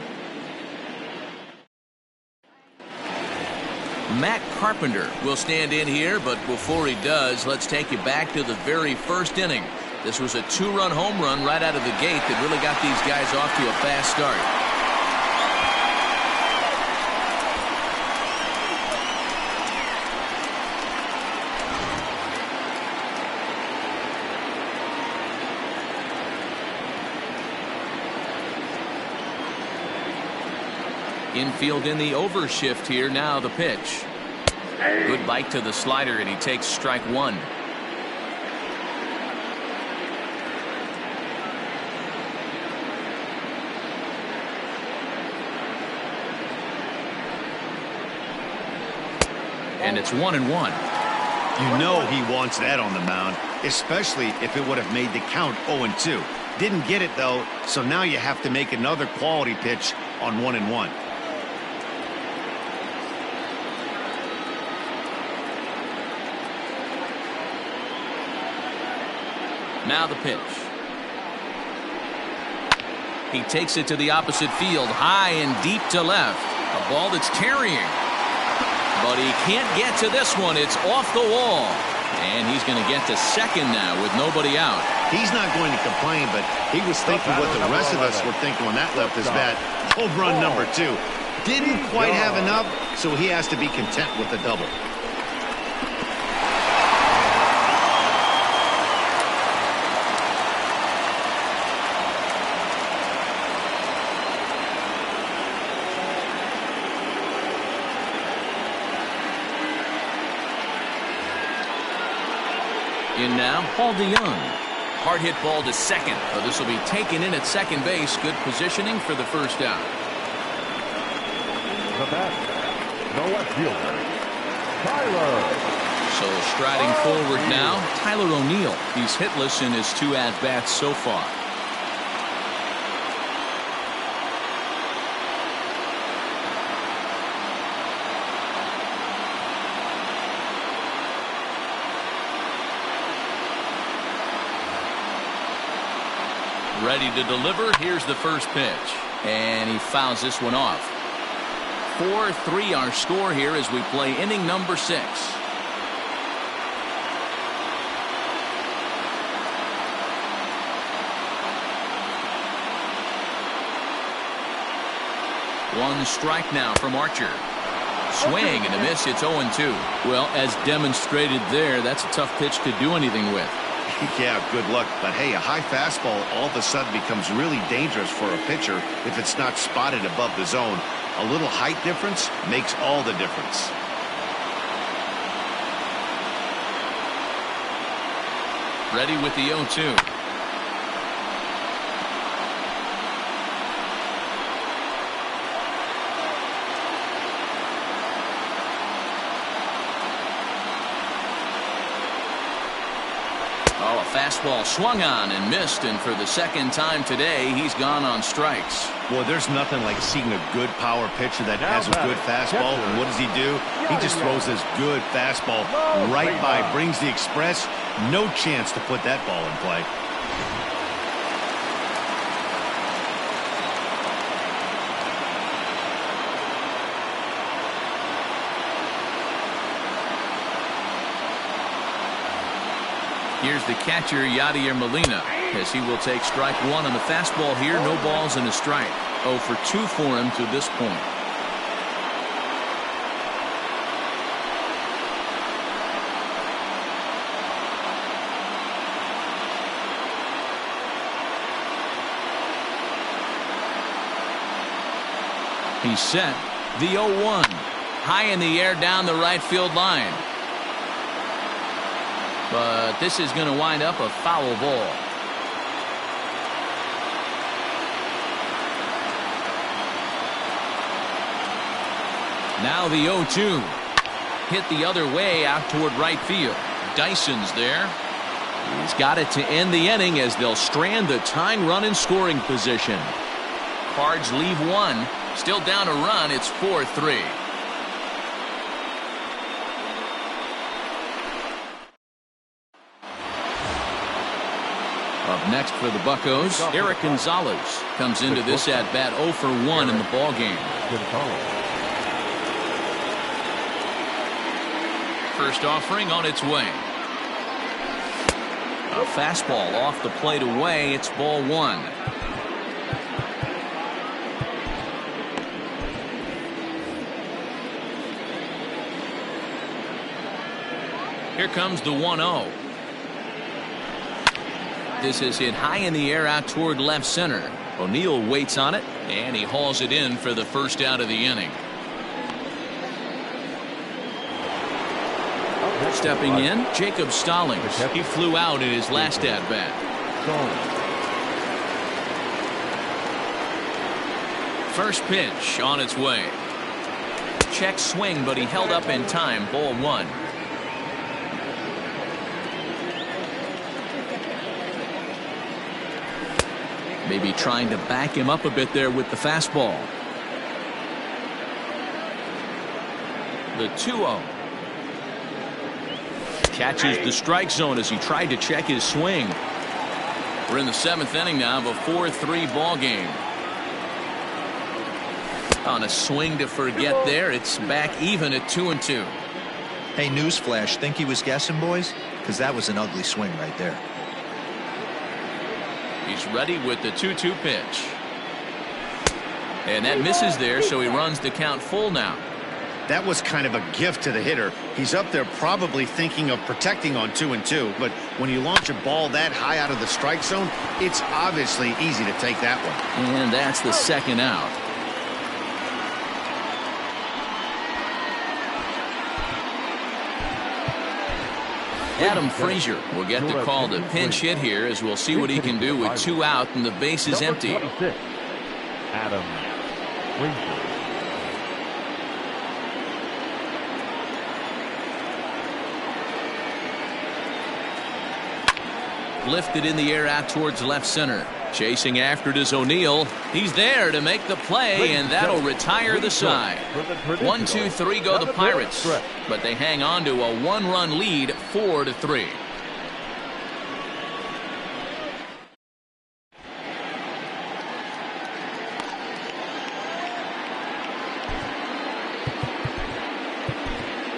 Matt Carpenter will stand in here, but before he does, let's take you back to the very first inning. This was a 2-run home run right out of the gate that really got these guys off to a fast start. Infield in the overshift here. Now the pitch. Good bite to the slider, and he takes strike one. And it's 1-1. You know he wants that on the mound, especially if it would have made the count 0-2. Didn't get it, though, so now you have to make another quality pitch on 1-1. Now the pitch. He takes it to the opposite field, high and deep to left. A ball that's carrying. But he can't get to this one. It's off the wall. And he's going to get to second now with nobody out. He's not going to complain, but he was thinking what the rest of us were thinking when that left his bat. Home run number 2. Didn't quite have enough, so he has to be content with the double. In now, Paul DeYoung. Hard hit ball to second, but this will be taken in at second base. Good positioning for the first out. The bat, the left fielder, Tyler. So striding forward now, Tyler O'Neill. He's hitless in his 2 at-bats so far. Ready to deliver. Here's the first pitch. And he fouls this one off. 4-3 our score here as we play inning number 6. One strike now from Archer. Swing and a miss. It's 0-2. Well, as demonstrated there, that's a tough pitch to do anything with. Yeah, good luck. But hey, a high fastball all of a sudden becomes really dangerous for a pitcher if it's not spotted above the zone. A little height difference makes all the difference. Ready with the 0-2. Oh, a fastball swung on and missed, and for the second time today, he's gone on strikes. Well, there's nothing like seeing a good power pitcher that has a good fastball. And what does he do? He just throws this good fastball right by, brings the express. No chance to put that ball in play. Here's the catcher, Yadier Molina, as he will take strike one on the fastball here. No balls and a strike. 0 for 2 for him to this point. He's set. The 0-1. High in the air down the right field line. But this is going to wind up a foul ball. Now the 0-2. Hit the other way out toward right field. Dyson's there. He's got it to end the inning as they'll strand the tying run in scoring position. Cards leave one. Still down a run. It's 4-3. Up next for the Buccos, Eric Gonzalez comes into this at bat 0 for 1 in the ball game. First offering on its way. A fastball off the plate away. It's ball one. Here comes the 1-0. This is hit high in the air out toward left center. O'Neill waits on it, and he hauls it in for the first out of the inning. Stepping in, Jacob Stallings. He flew out in his last at-bat. First pitch on its way. Check swing, but he held up in time. Ball one. Maybe trying to back him up a bit there with the fastball. The 2-0. Catches the strike zone as he tried to check his swing. We're in the 7th inning now of a 4-3 ball game. On a swing to forget there, it's back even at 2-2. Hey, newsflash, think he was guessing, boys? Because that was an ugly swing right there. He's ready with the 2-2 pitch. And that misses there, so he runs the count full now. That was kind of a gift to the hitter. He's up there probably thinking of protecting on 2-2, but when you launch a ball that high out of the strike zone, it's obviously easy to take that one. And that's the second out. Adam Frazier will get the call to pinch hit here, as we'll see what he can do with 2 out and the base is empty. Adam Frazier. Lifted in the air out towards left center. Chasing after it is O'Neill. He's there to make the play, and that'll retire the side. 1-2-3 go the Pirates, but they hang on to a 1-run lead, 4-3.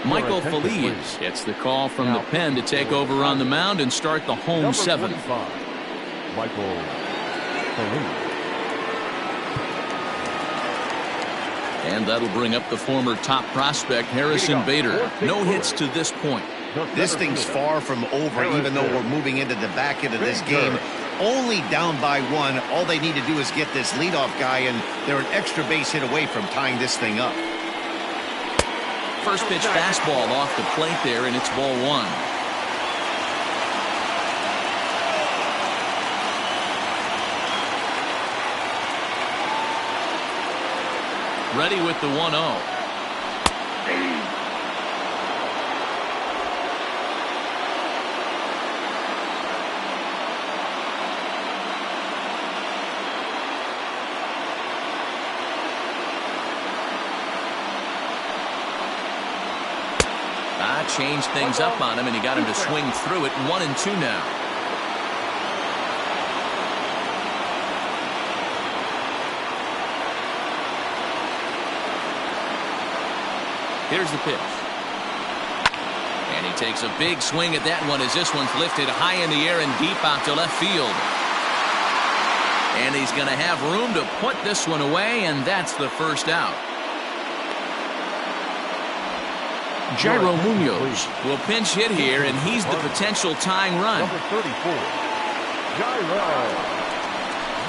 Michael Feliz gets the call from the pen to take over on the mound and start the home 7th. Michael Feliz. And that'll bring up the former top prospect Harrison Bader. No hits to this point. This thing's far from over, even though we're moving into the back end of this game. Only down by 1. All they need to do is get this leadoff guy, and they're an extra base hit away from tying this thing up. First pitch fastball off the plate there, and it's ball 1. Ready with the 1-0. Changed things up on him, and he got him to swing through it. 1-2 now. Here's the pitch. And he takes a big swing at that one as this one's lifted high in the air and deep out to left field. And he's going to have room to put this one away, and that's the first out. Jairo Munoz will pinch hit here, and he's the potential tying run. Number 34, Jairo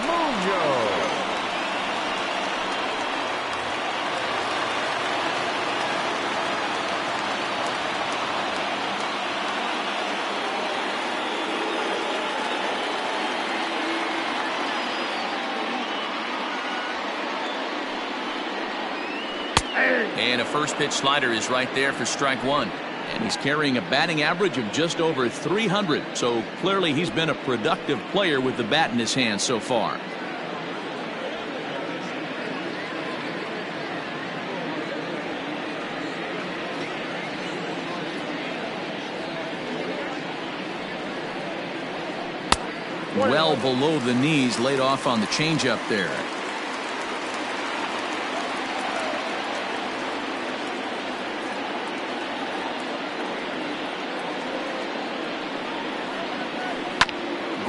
Munoz. And a first pitch slider is right there for strike 1. And he's carrying a batting average of just over 300. So clearly he's been a productive player with the bat in his hand so far. Well below the knees, laid off on the changeup there.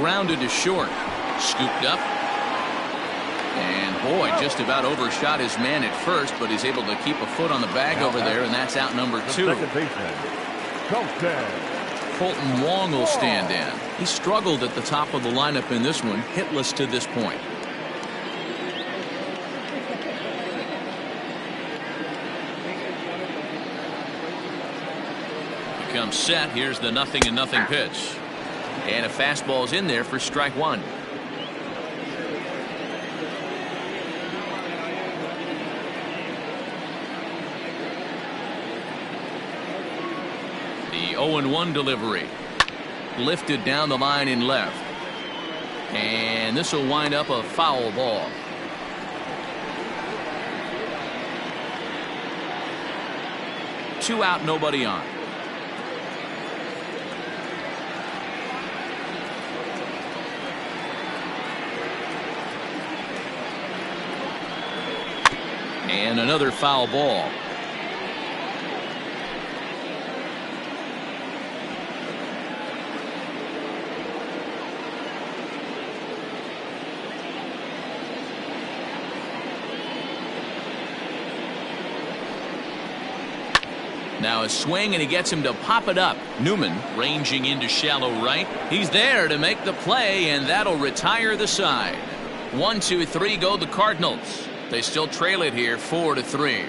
grounded to short. Scooped up. And boy, just about overshot his man at first, but he's able to keep a foot on the bag over there, and that's out number 2. Second baseman, Colton Wong will stand in. He struggled at the top of the lineup in this one, hitless to this point. Becomes set. Here's the 0-0 pitch. And a fastball's in there for strike 1. The 0-1 delivery. Lifted down the line in left. And this will wind up a foul ball. Two out, nobody on. And another foul ball. Now a swing, and he gets him to pop it up. Newman ranging into shallow right. He's there to make the play, and that'll retire the side. 1, 2, 3 go the Cardinals. They still trail it here 4-3.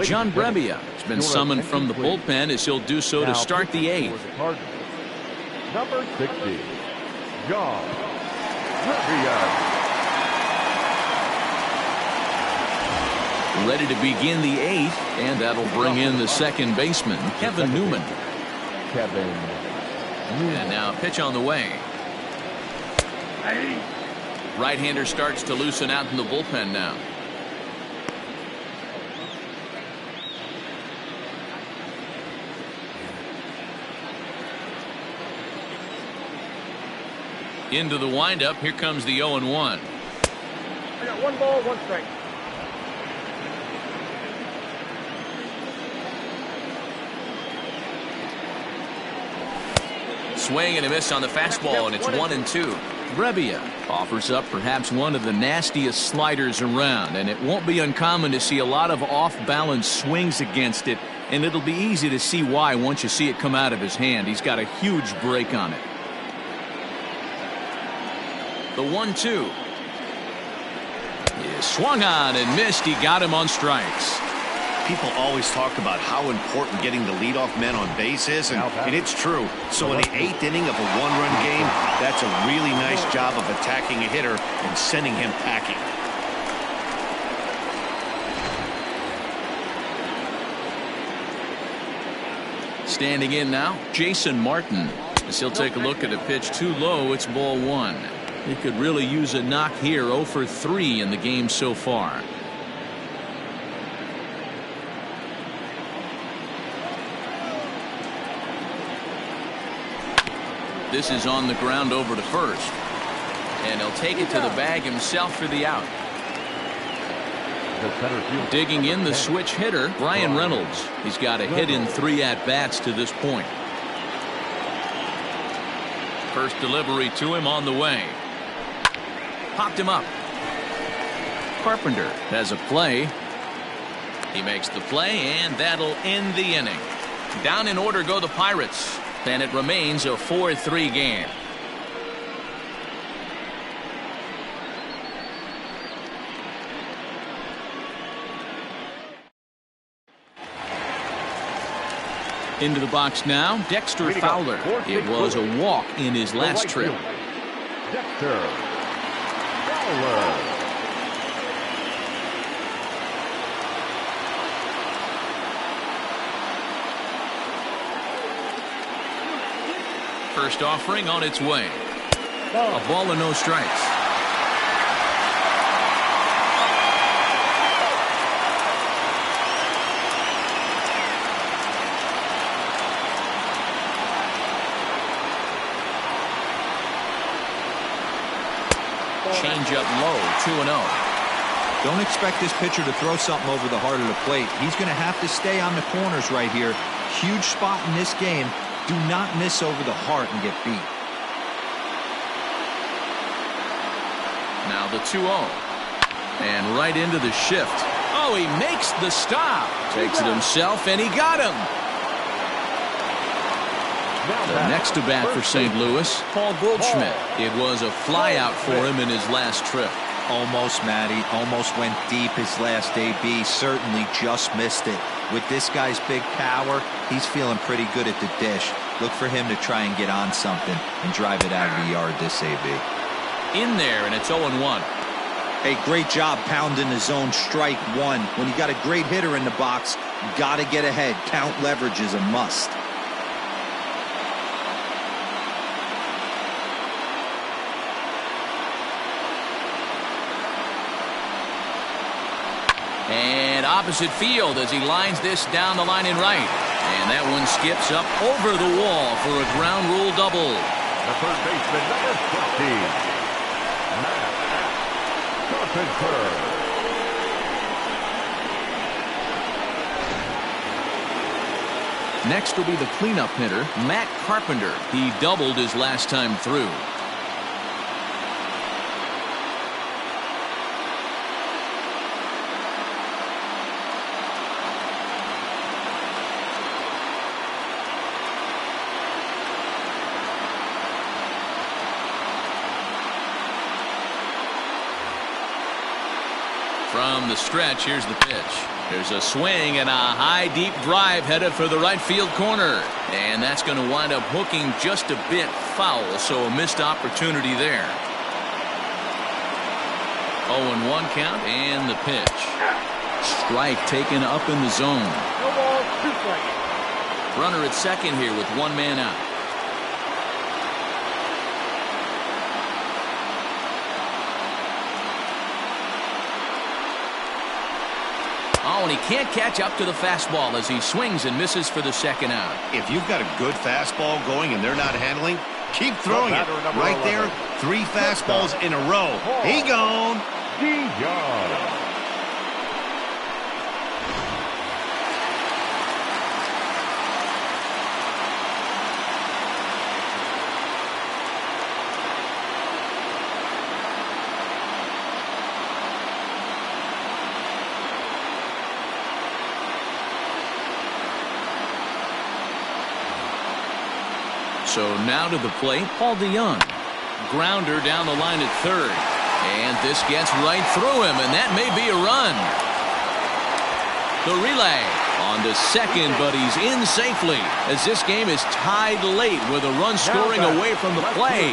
John Brebbia has been summoned from the bullpen as he'll do so to start the 8th. Number 60, John Brebbia. Ready to begin the 8th, and that'll bring in the second baseman, Kevin Newman. And now a pitch on the way. Right-hander starts to loosen out in the bullpen now. Into the windup. Here comes the 0-1. I got 1 ball, 1 strike. Swing and a miss on the fastball, and it's 1-2. Brebbia offers up perhaps one of the nastiest sliders around, and it won't be uncommon to see a lot of off-balance swings against it, and it'll be easy to see why once you see it come out of his hand. He's got a huge break on it. The 1-2 is swung on and missed. He got him on strikes. People always talk about how important getting the leadoff man on base is, and it's true. So in the 8th inning of a 1-run game, that's a really nice job of attacking a hitter and sending him packing. Standing in now, Jason Martin. As he'll take a look at a pitch too low, it's ball 1. He could really use a knock here. 0 for 3 in the game so far. This is on the ground over to first. And he'll take it to the bag himself for the out. Digging in the switch hitter, Brian Reynolds. He's got a hit in 3 at-bats to this point. First delivery to him on the way. Popped him up. Carpenter has a play. He makes the play, and that'll end the inning. Down in order go the Pirates. And it remains a 4-3 game. Into the box now, Dexter Fowler. It was a walk in his last trip. Dexter Fowler. First offering on its way. A ball and no strikes. Change up low, 2-0. Don't expect this pitcher to throw something over the heart of the plate. He's going to have to stay on the corners right here. Huge spot in this game. Do not miss over the heart and get beat. Now the 2-0. And right into the shift. Oh, he makes the stop. Takes it himself, and he got him. The next to bat for St. Louis, Paul Goldschmidt. It was a flyout for him in his last trip. Almost, Matty. Almost went deep his last AB. Certainly just missed it. With this guy's big power, he's feeling pretty good at the dish. Look for him to try and get on something and drive it out of the yard this AB. In there, and it's 0-1. Hey, great job pounding the zone. Strike one. When you got a great hitter in the box, you got to get ahead. Count leverage is a must. And opposite field as he lines this down the line in right. And that one skips up over the wall for a ground rule double. The third baseman, number 15, Matt Carpenter. Next will be the cleanup hitter, Matt Carpenter. He doubled his last time through. From the stretch, here's the pitch. There's a swing and a high deep drive headed for the right field corner. And that's going to wind up hooking just a bit foul, so a missed opportunity there. 0-1 count and the pitch. Strike taken up in the zone. No balls, 2 strikes. Runner at second here with 1 man out. Oh, and he can't catch up to the fastball as he swings and misses for the second out. If you've got a good fastball going and they're not handling, keep throwing it. Right there, 3 fastballs in a row. He gone. Young. So now to the plate, Paul DeYoung. Grounder down the line at third. And this gets right through him, and that may be a run. The relay on to second, but he's in safely as this game is tied late with a run scoring away from the play.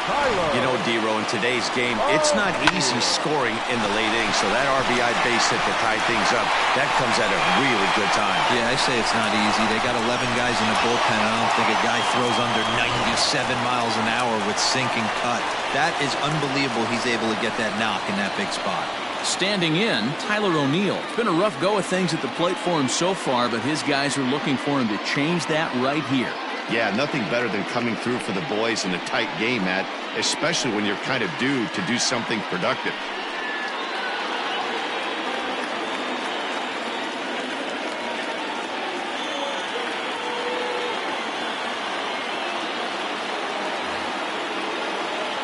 You know, D-Row, in today's game, it's not easy scoring in the late innings, so that RBI base hit to tie things up, that comes at a really good time. Yeah, I say it's not easy. They got 11 guys in the bullpen. I don't think a guy throws under 97 miles an hour with sinking cut. That is unbelievable he's able to get that knock in that big spot. Standing in, Tyler O'Neill. It's been a rough go of things at the plate for him so far, but his guys are looking for him to change that right here. Yeah, nothing better than coming through for the boys in a tight game, Matt, especially when you're kind of due to do something productive.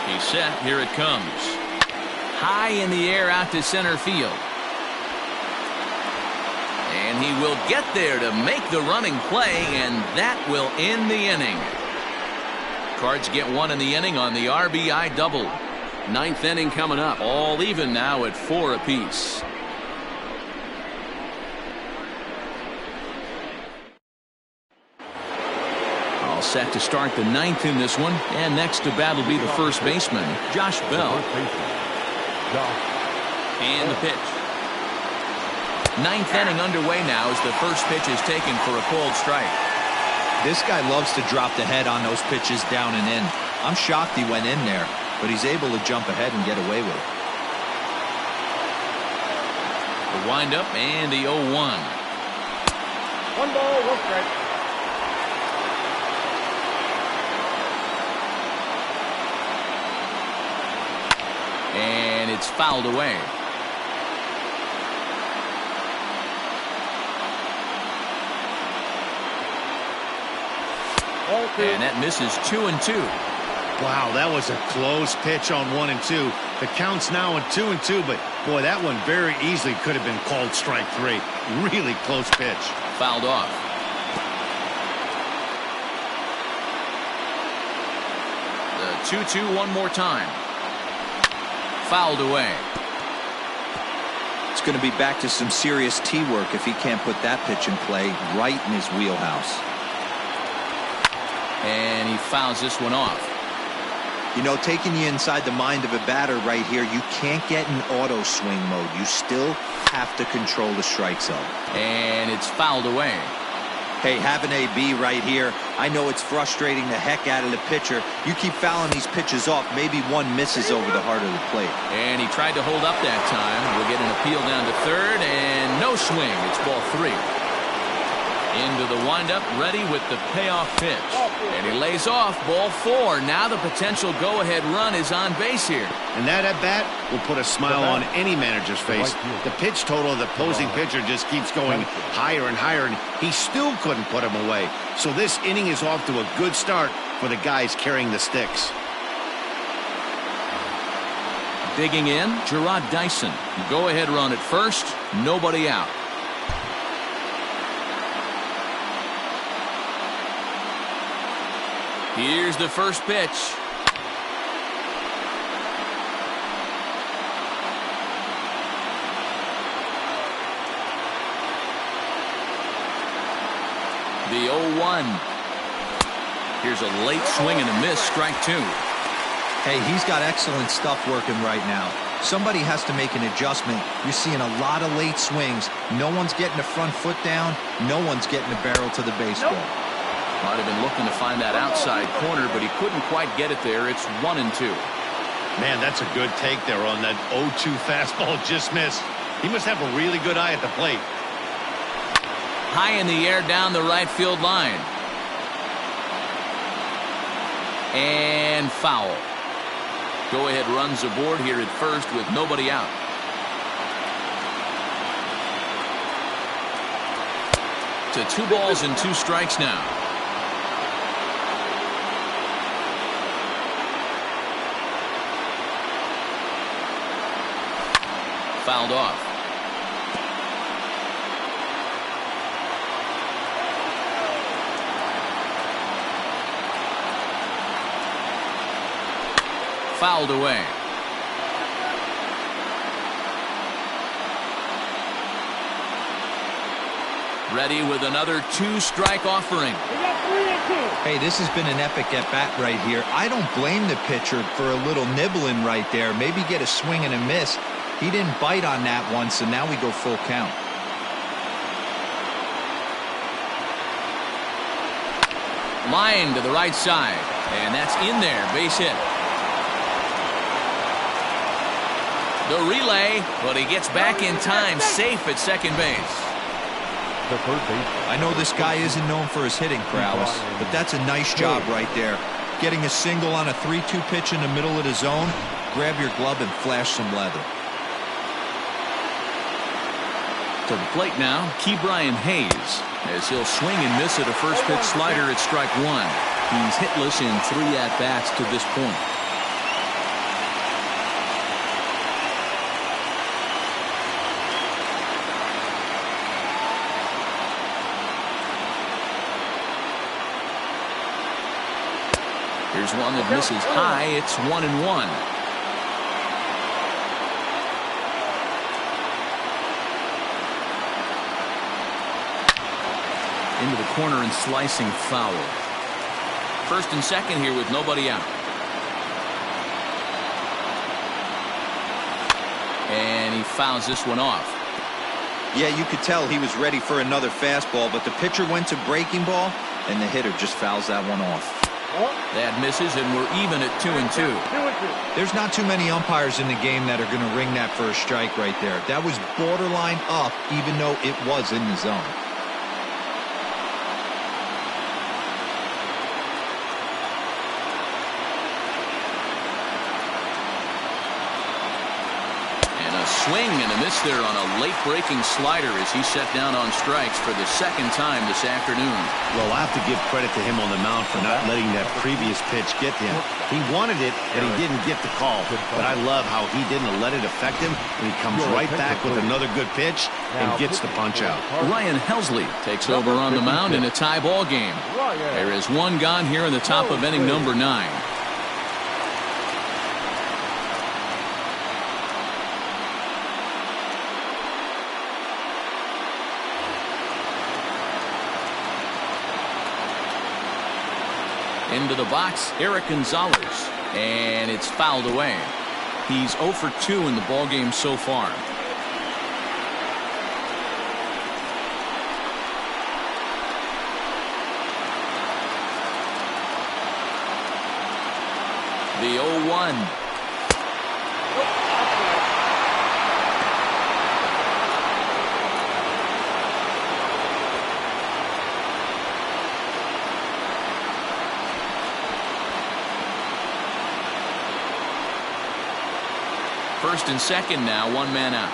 He's set. Here it comes. High in the air out to center field. And he will get there to make the running play, and that will end the inning. Cards get 1 in the inning on the RBI double. 9th inning coming up. All even now at 4 apiece. All set to start the 9th in this one. And next to bat will be the first baseman, Josh Bell. And the pitch. 9th inning underway now as the first pitch is taken for a cold strike. This guy loves to drop the head on those pitches down and in. I'm shocked he went in there, but he's able to jump ahead and get away with it. The windup and the 0-1. 1 ball, 1 strike. And it's fouled away. Ball 2. And that misses 2-2. Wow, that was a close pitch on 1 and 2. The count's now at 2 and 2, but boy, that one very easily could have been called strike 3. Really close pitch. Fouled off. The 2-2 one more time. Fouled away. It's going to be back to some serious tee work if he can't put that pitch in play right in his wheelhouse. And he fouls this one off. You know, taking you inside the mind of a batter right here, you can't get in auto swing mode. You still have to control the strike zone. And it's fouled away. Hey, have an AB right here. I know it's frustrating the heck out of the pitcher. You keep fouling these pitches off, maybe one misses over the heart of the plate. And he tried to hold up that time. We'll get an appeal down to third, and no swing. It's ball 3. Into the windup, ready with the payoff pitch. And he lays off ball 4. Now the potential go-ahead run is on base here. And that at-bat will put a smile on any manager's face. The pitch total of the opposing pitcher just keeps going higher and higher, and he still couldn't put him away. So this inning is off to a good start for the guys carrying the sticks. Digging in, Gerard Dyson. Go-ahead run at first, nobody out. Here's the first pitch. The 0-1. Here's a late swing and a miss, strike 2. Hey, he's got excellent stuff working right now. Somebody has to make an adjustment. You're seeing a lot of late swings. No one's getting the front foot down. No one's getting the barrel to the baseball. Might have been looking to find that outside corner, but he couldn't quite get it there. It's 1-2. Man, that's a good take there on that 0-2 fastball just missed. He must have a really good eye at the plate. High in the air down the right field line. And foul. Go-ahead runs aboard here at first with nobody out. To 2 balls and 2 strikes now. Fouled off. Fouled away. Ready with another 2-strike offering. Hey, this has been an epic at-bat right here. I don't blame the pitcher for a little nibbling right there. Maybe get a swing and a miss. He didn't bite on that one, so now we go full count. Line to the right side, and that's in there. Base hit. The relay, but he gets back in time, safe at second base. The third baseman. I know this guy isn't known for his hitting prowess, but that's a nice job right there. Getting a single on a 3-2 pitch in the middle of the zone. Grab your glove and flash some leather. To the plate now, Ke'Bryan Hayes, as he'll swing and miss at a first pitch slider at strike 1. He's hitless in 3 at-bats to this point. Here's one that misses high. It's 1-1. Into the corner and slicing foul. First and second here with nobody out. And he fouls this one off. Yeah, you could tell he was ready for another fastball, but the pitcher went to breaking ball, and the hitter just fouls that one off. That misses, and we're even at 2-2. There's not too many umpires in the game that are going to ring that first strike right there. That was borderline up, even though it was in the zone. swing and a miss there on a late breaking slider as he set down on strikes for the second time this afternoon. Well, I have to give credit to him on the mound for not letting that previous pitch get to him. He wanted it, but he didn't get the call. But I love how he didn't let it affect him, and he comes right back with another good pitch and gets the punch out. Ryan Helsley takes over on the mound in a tie ball game. There is one gone here in the top of inning number 9. Into the box, Eric Gonzalez, and it's fouled away. He's 0 for 2 in the ballgame so far. The 0-1. First and second now, one man out.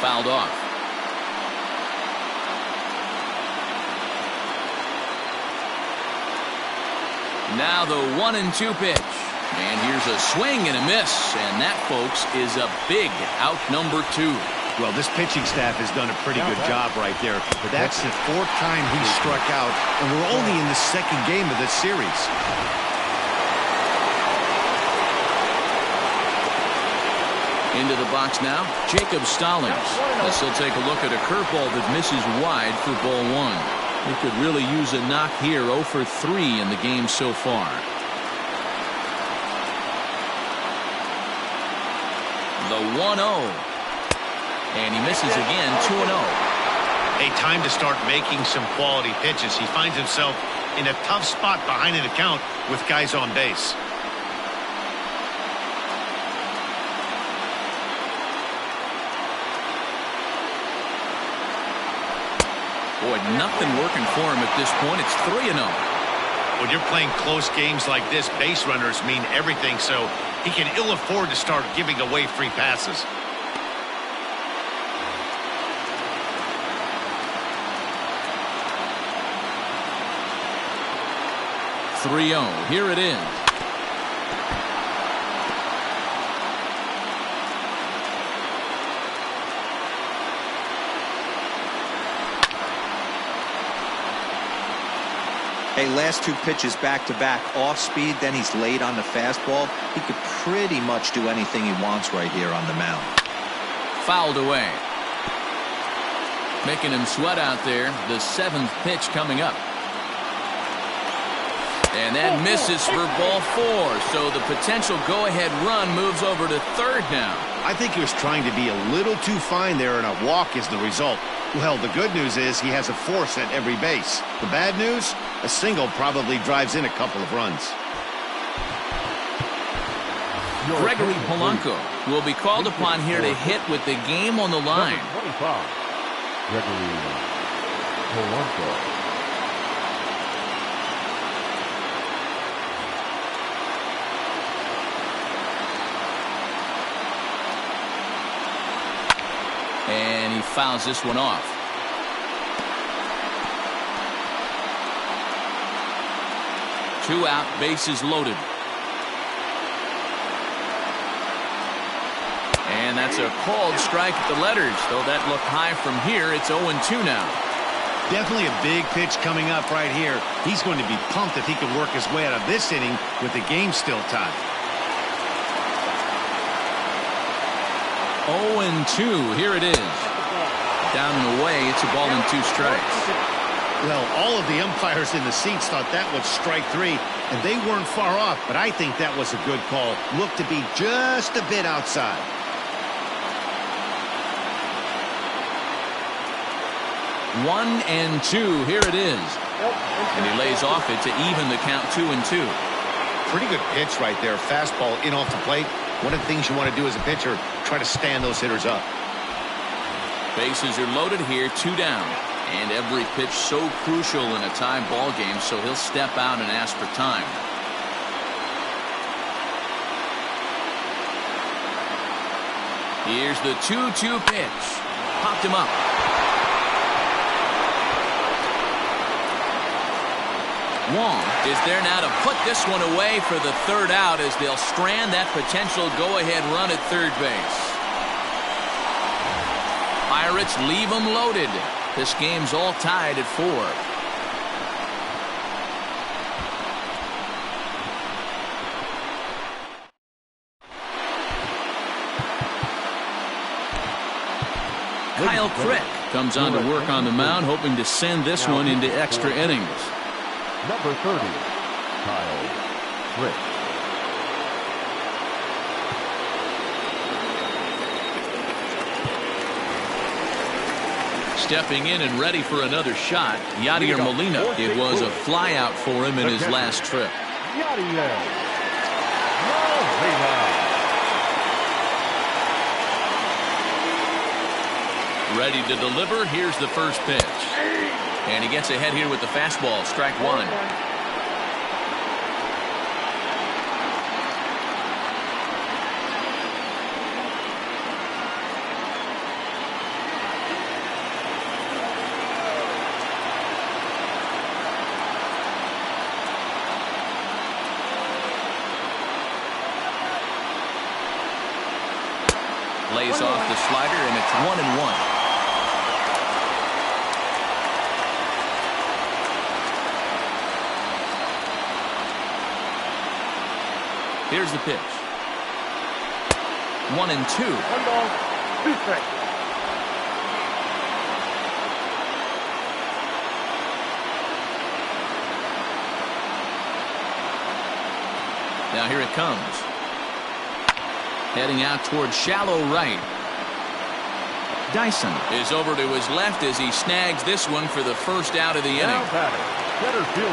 Fouled off. Now the 1-2 pitch. And here's a swing and a miss. And that, folks, is a big out number 2. Well, this pitching staff has done a pretty good job right there. That's the 4th time he struck out, and we're only in the 2nd game of this series. Into the box now, Jacob Stallings. This will take a look at a curveball that misses wide for ball 1. He could really use a knock here. 0 for 3 in the game so far. The 1-0. And he misses again, 2-0. A time to start making some quality pitches. He finds himself in a tough spot behind an account with guys on base. Boy, nothing working for him at this point. It's 3-0. When you're playing close games like this, base runners mean everything, so he can ill afford to start giving away free passes. 3-0. Here it is. Hey, last 2 pitches back-to-back off speed, then he's late on the fastball. He could pretty much do anything he wants right here on the mound. Fouled away. Making him sweat out there. The 7th pitch coming up. And that misses for ball 4. So the potential go-ahead run moves over to 3rd now. I think he was trying to be a little too fine there, and a walk is the result. Well, the good news is he has a force at every base. The bad news? A single probably drives in a couple of runs. Gregory Polanco will be called upon here to hit with the game on the line. 25. Gregory Polanco. And he fouls this one off. Two out, bases loaded. And that's a called strike at the letters. Though that looked high from here, it's 0-2 now. Definitely a big pitch coming up right here. He's going to be pumped if he can work his way out of this inning with the game still tied. 0-2. Here it is. Down and away. It's a ball and 2 strikes. Well, all of the umpires in the seats thought that was strike 3, and they weren't far off, but I think that was a good call. Looked to be just a bit outside. One and 2. Here it is. And he lays off it to even the count 2-2. Pretty good pitch right there. Fastball in off the plate. One of the things you want to do as a pitcher, try to stand those hitters up. Bases are loaded here, 2 down. And every pitch so crucial in a tie ball game, so he'll step out and ask for time. Here's the 2-2 pitch. Popped him up. Wong is there now to put this one away for the third out as they'll strand that potential go-ahead run at third base. Pirates leave them loaded. This game's all tied at 4. Kyle Crick comes on to work on the mound, hoping to send this one into extra innings. Number 30, Kyle Crick. Stepping in and ready for another shot, Yadier Molina. It was a flyout for him in his last trip. Yadier Molina. Ready to deliver. Here's the first pitch. And he gets ahead here with the fastball. Strike one. Lays off the slider, and it's 1-1. Here's the pitch. 1-2. 1 ball, 2 strikes. Now here it comes. Heading out towards shallow right. Dyson is over to his left as he snags this one for the first out of the inning.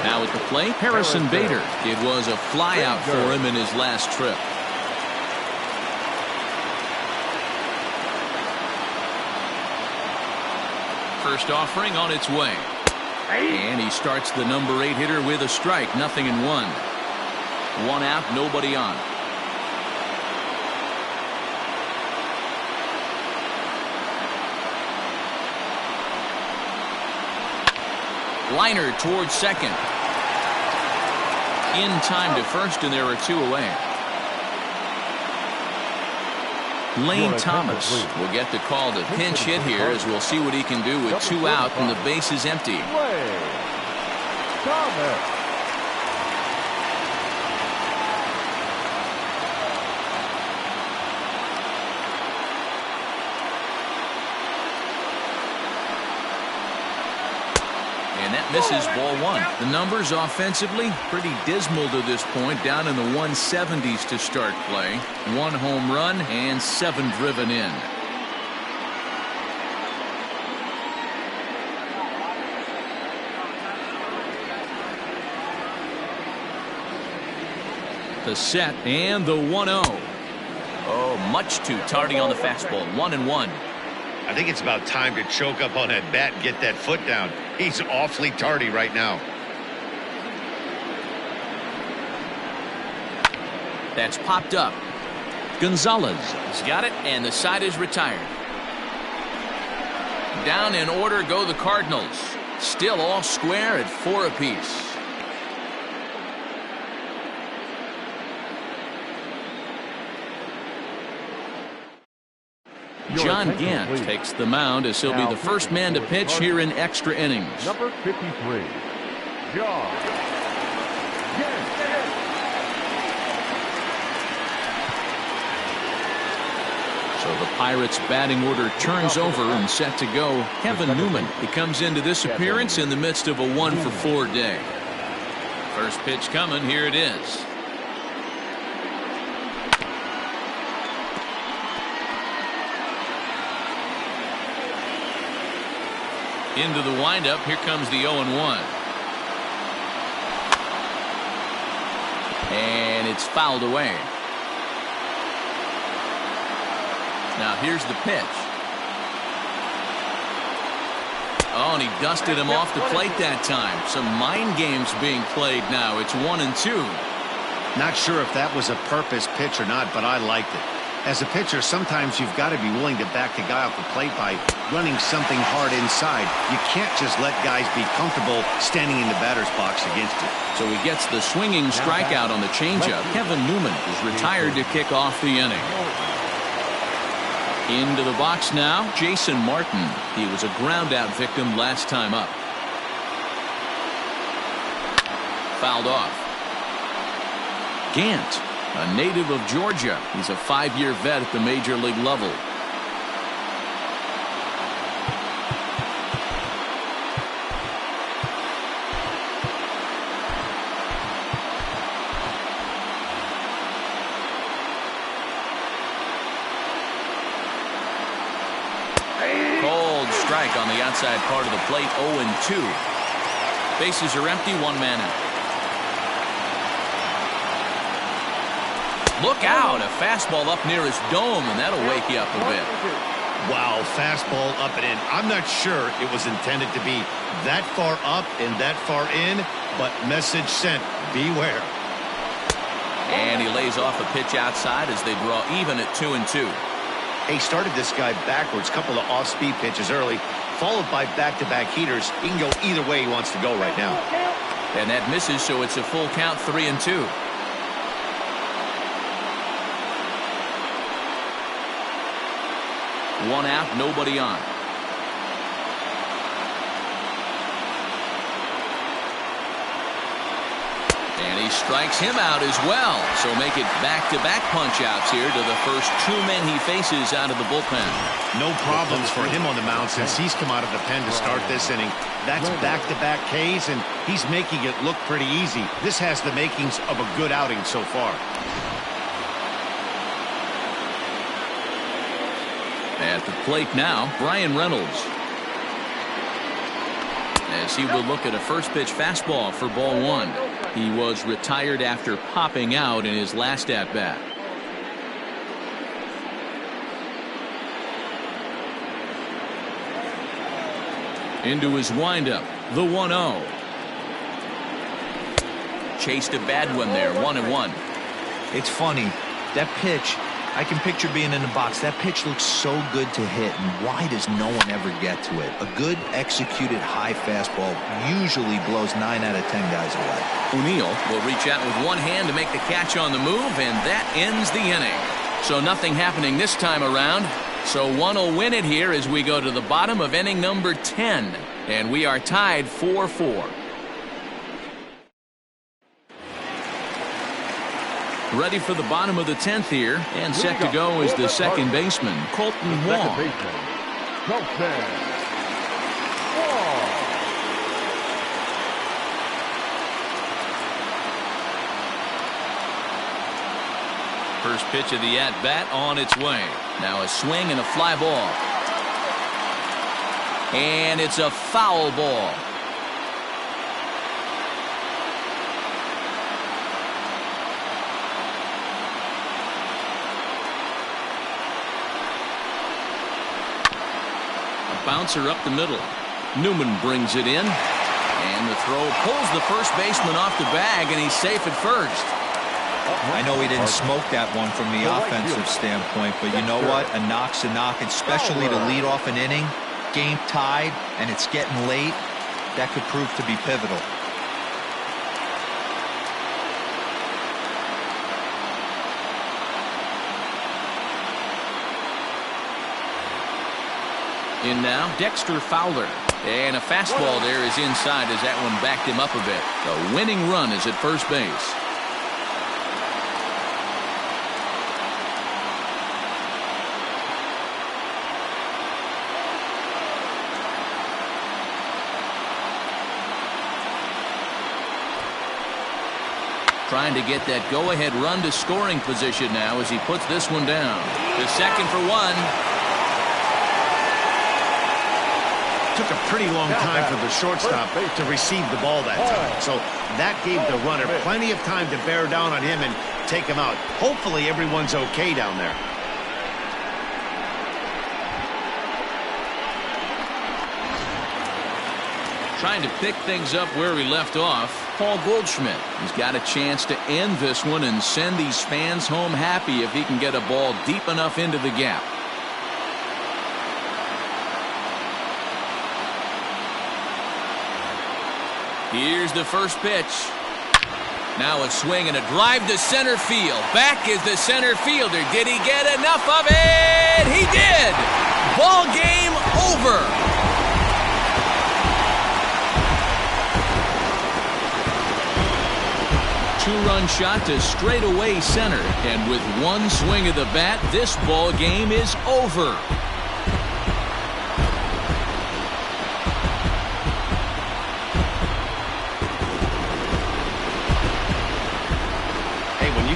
Now at the plate, Harrison Bader. It was a flyout for him in his last trip. First offering on its way. And he starts the number 8 hitter with a strike. 0-1. 1 out, nobody on. Liner towards second. In time to first, and there are 2 away. Lane Thomas will get the call to pinch hit here, as we'll see what he can do with 2 out and the base is empty. Thomas. And that misses ball 1. The numbers offensively pretty dismal to this point, down in the 170s to start play. 1 home run and 7 driven in. The set and the 1-0. Oh, much too tardy on the fastball. 1-1. I think it's about time to choke up on that bat and get that foot down. He's awfully tardy right now. That's popped up. Gonzalez has got it, and the side is retired. Down in order go the Cardinals. Still all square at 4 apiece. John Gant takes the mound as he'll be the first man to pitch here in extra innings. Number 53, John Gant. So the Pirates batting order turns over and set to go. Kevin Newman, he comes into this appearance in the midst of a 1-for-4 day. First pitch coming, here it is. Into the windup. Here comes the 0-1. And it's fouled away. Now here's the pitch. Oh, and he dusted him off the plate that time. Some mind games being played now. It's 1-2. Not sure if that was a purpose pitch or not, but I liked it. As a pitcher, sometimes you've got to be willing to back the guy off the plate by running something hard inside. You can't just let guys be comfortable standing in the batter's box against you. So he gets the swinging strikeout on the changeup. Kevin Newman is retired to kick off the inning. Into the box now, Jason Martin. He was a ground-out victim last time up. Fouled off. Gant, a native of Georgia. He's a 5-year vet at the major league level. Cold strike on the outside part of the plate, 0-2. Bases are empty, 1 man out. Look out, a fastball up near his dome, and that'll wake you up a bit. Wow, fastball up and in. I'm not sure it was intended to be that far up and that far in, but message sent, beware. And he lays off a pitch outside as they draw even at 2-2. He started this guy backwards, couple of off-speed pitches early, followed by back-to-back heaters. He can go either way he wants to go right now. And that misses, so it's a full count, 3-2. One out, nobody on. And he strikes him out as well. So make it back-to-back punch-outs here to the first 2 men he faces out of the bullpen. No problems for him on the mound since he's come out of the pen to start this inning. That's back-to-back Ks, and he's making it look pretty easy. This has the makings of a good outing so far. At the plate now, Brian Reynolds. As he will look at a first pitch fastball for ball 1. He was retired after popping out in his last at-bat. Into his windup, the 1-0. Chased a bad one there, 1-1. It's funny, that pitch, I can picture being in the box. That pitch looks so good to hit, and why does no one ever get to it? A good executed high fastball usually blows 9 out of 10 guys away. O'Neill will reach out with one hand to make the catch on the move, and that ends the inning. So nothing happening this time around. So one will win it here as we go to the bottom of inning number 10, and we are tied 4-4. Ready for the bottom of the 10th here, and set to go is the second baseman, Colton Wong. First pitch of the at-bat on its way. Now a swing and a fly ball. And it's a foul ball. Bouncer up the middle. Newman brings it in, and the throw pulls the first baseman off the bag, and he's safe at first. I know he didn't smoke that one from the offensive standpoint, but you know what? A knock's a knock, especially to lead off an inning, game tied, and it's getting late. That could prove to be pivotal. In now, Dexter Fowler. And a fastball there is inside as that one backed him up a bit. The winning run is at first base. Trying to get that go-ahead run to scoring position now as he puts this one down. The second for one. Took a pretty long time for the shortstop to receive the ball that time. So that gave the runner plenty of time to bear down on him and take him out. Hopefully everyone's okay down there. Trying to pick things up where he left off, Paul Goldschmidt. He's got a chance to end this one and send these fans home happy if he can get a ball deep enough into the gap. Here's the first pitch. Now a swing and a drive to center field. Back is the center fielder. Did he get enough of it? He did! Ball game over. Two-run shot to straightaway center. And with one swing of the bat, this ball game is over.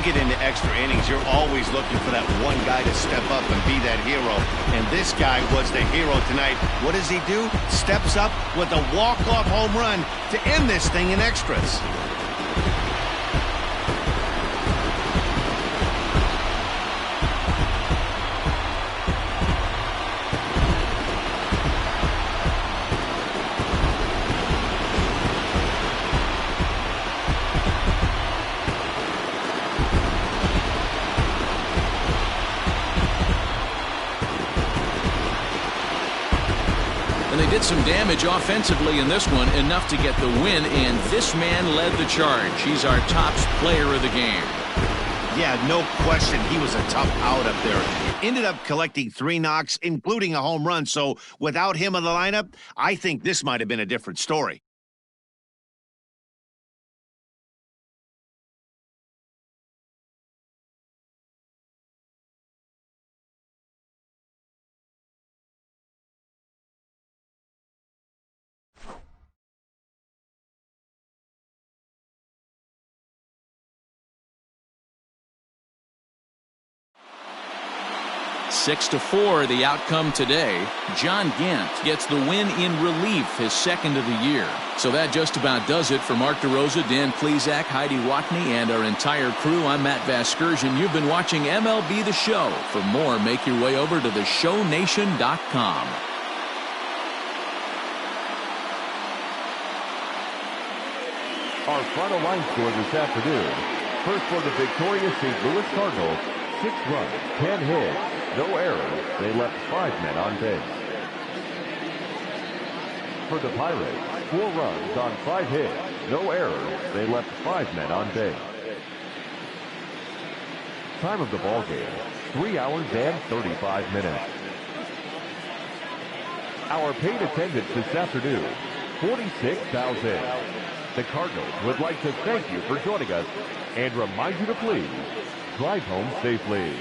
Get into extra innings, you're always looking for that one guy to step up and be that hero. And this guy was the hero tonight. What does he do? Steps up with a walk-off home run to end this thing in extras. Some damage offensively in this one, enough to get the win, and this man led the charge. He's our top player of the game. Yeah, no question. He was a tough out up there. Ended up collecting 3 knocks, including a home run. So without him in the lineup, I think this might have been a different story. Six to 4 the outcome today. John Gant gets the win in relief, his second of the year. So that just about does it for Mark DeRosa, Dan Plesac, Heidi Watney, and our entire crew. I'm Matt Vasgersian. You've been watching MLB The Show. For more, make your way over to theshownation.com. Our final line score this afternoon. First for the victorious St. Louis Cardinals, 6 runs, 10 hits, no errors. They left 5 men on base. For the Pirates, 4 runs on 5 hits, no errors. They left 5 men on base. Time of the ball game, 3 hours and 35 minutes. Our paid attendance this afternoon, 46,000. The Cardinals would like to thank you for joining us and remind you to please drive home safely.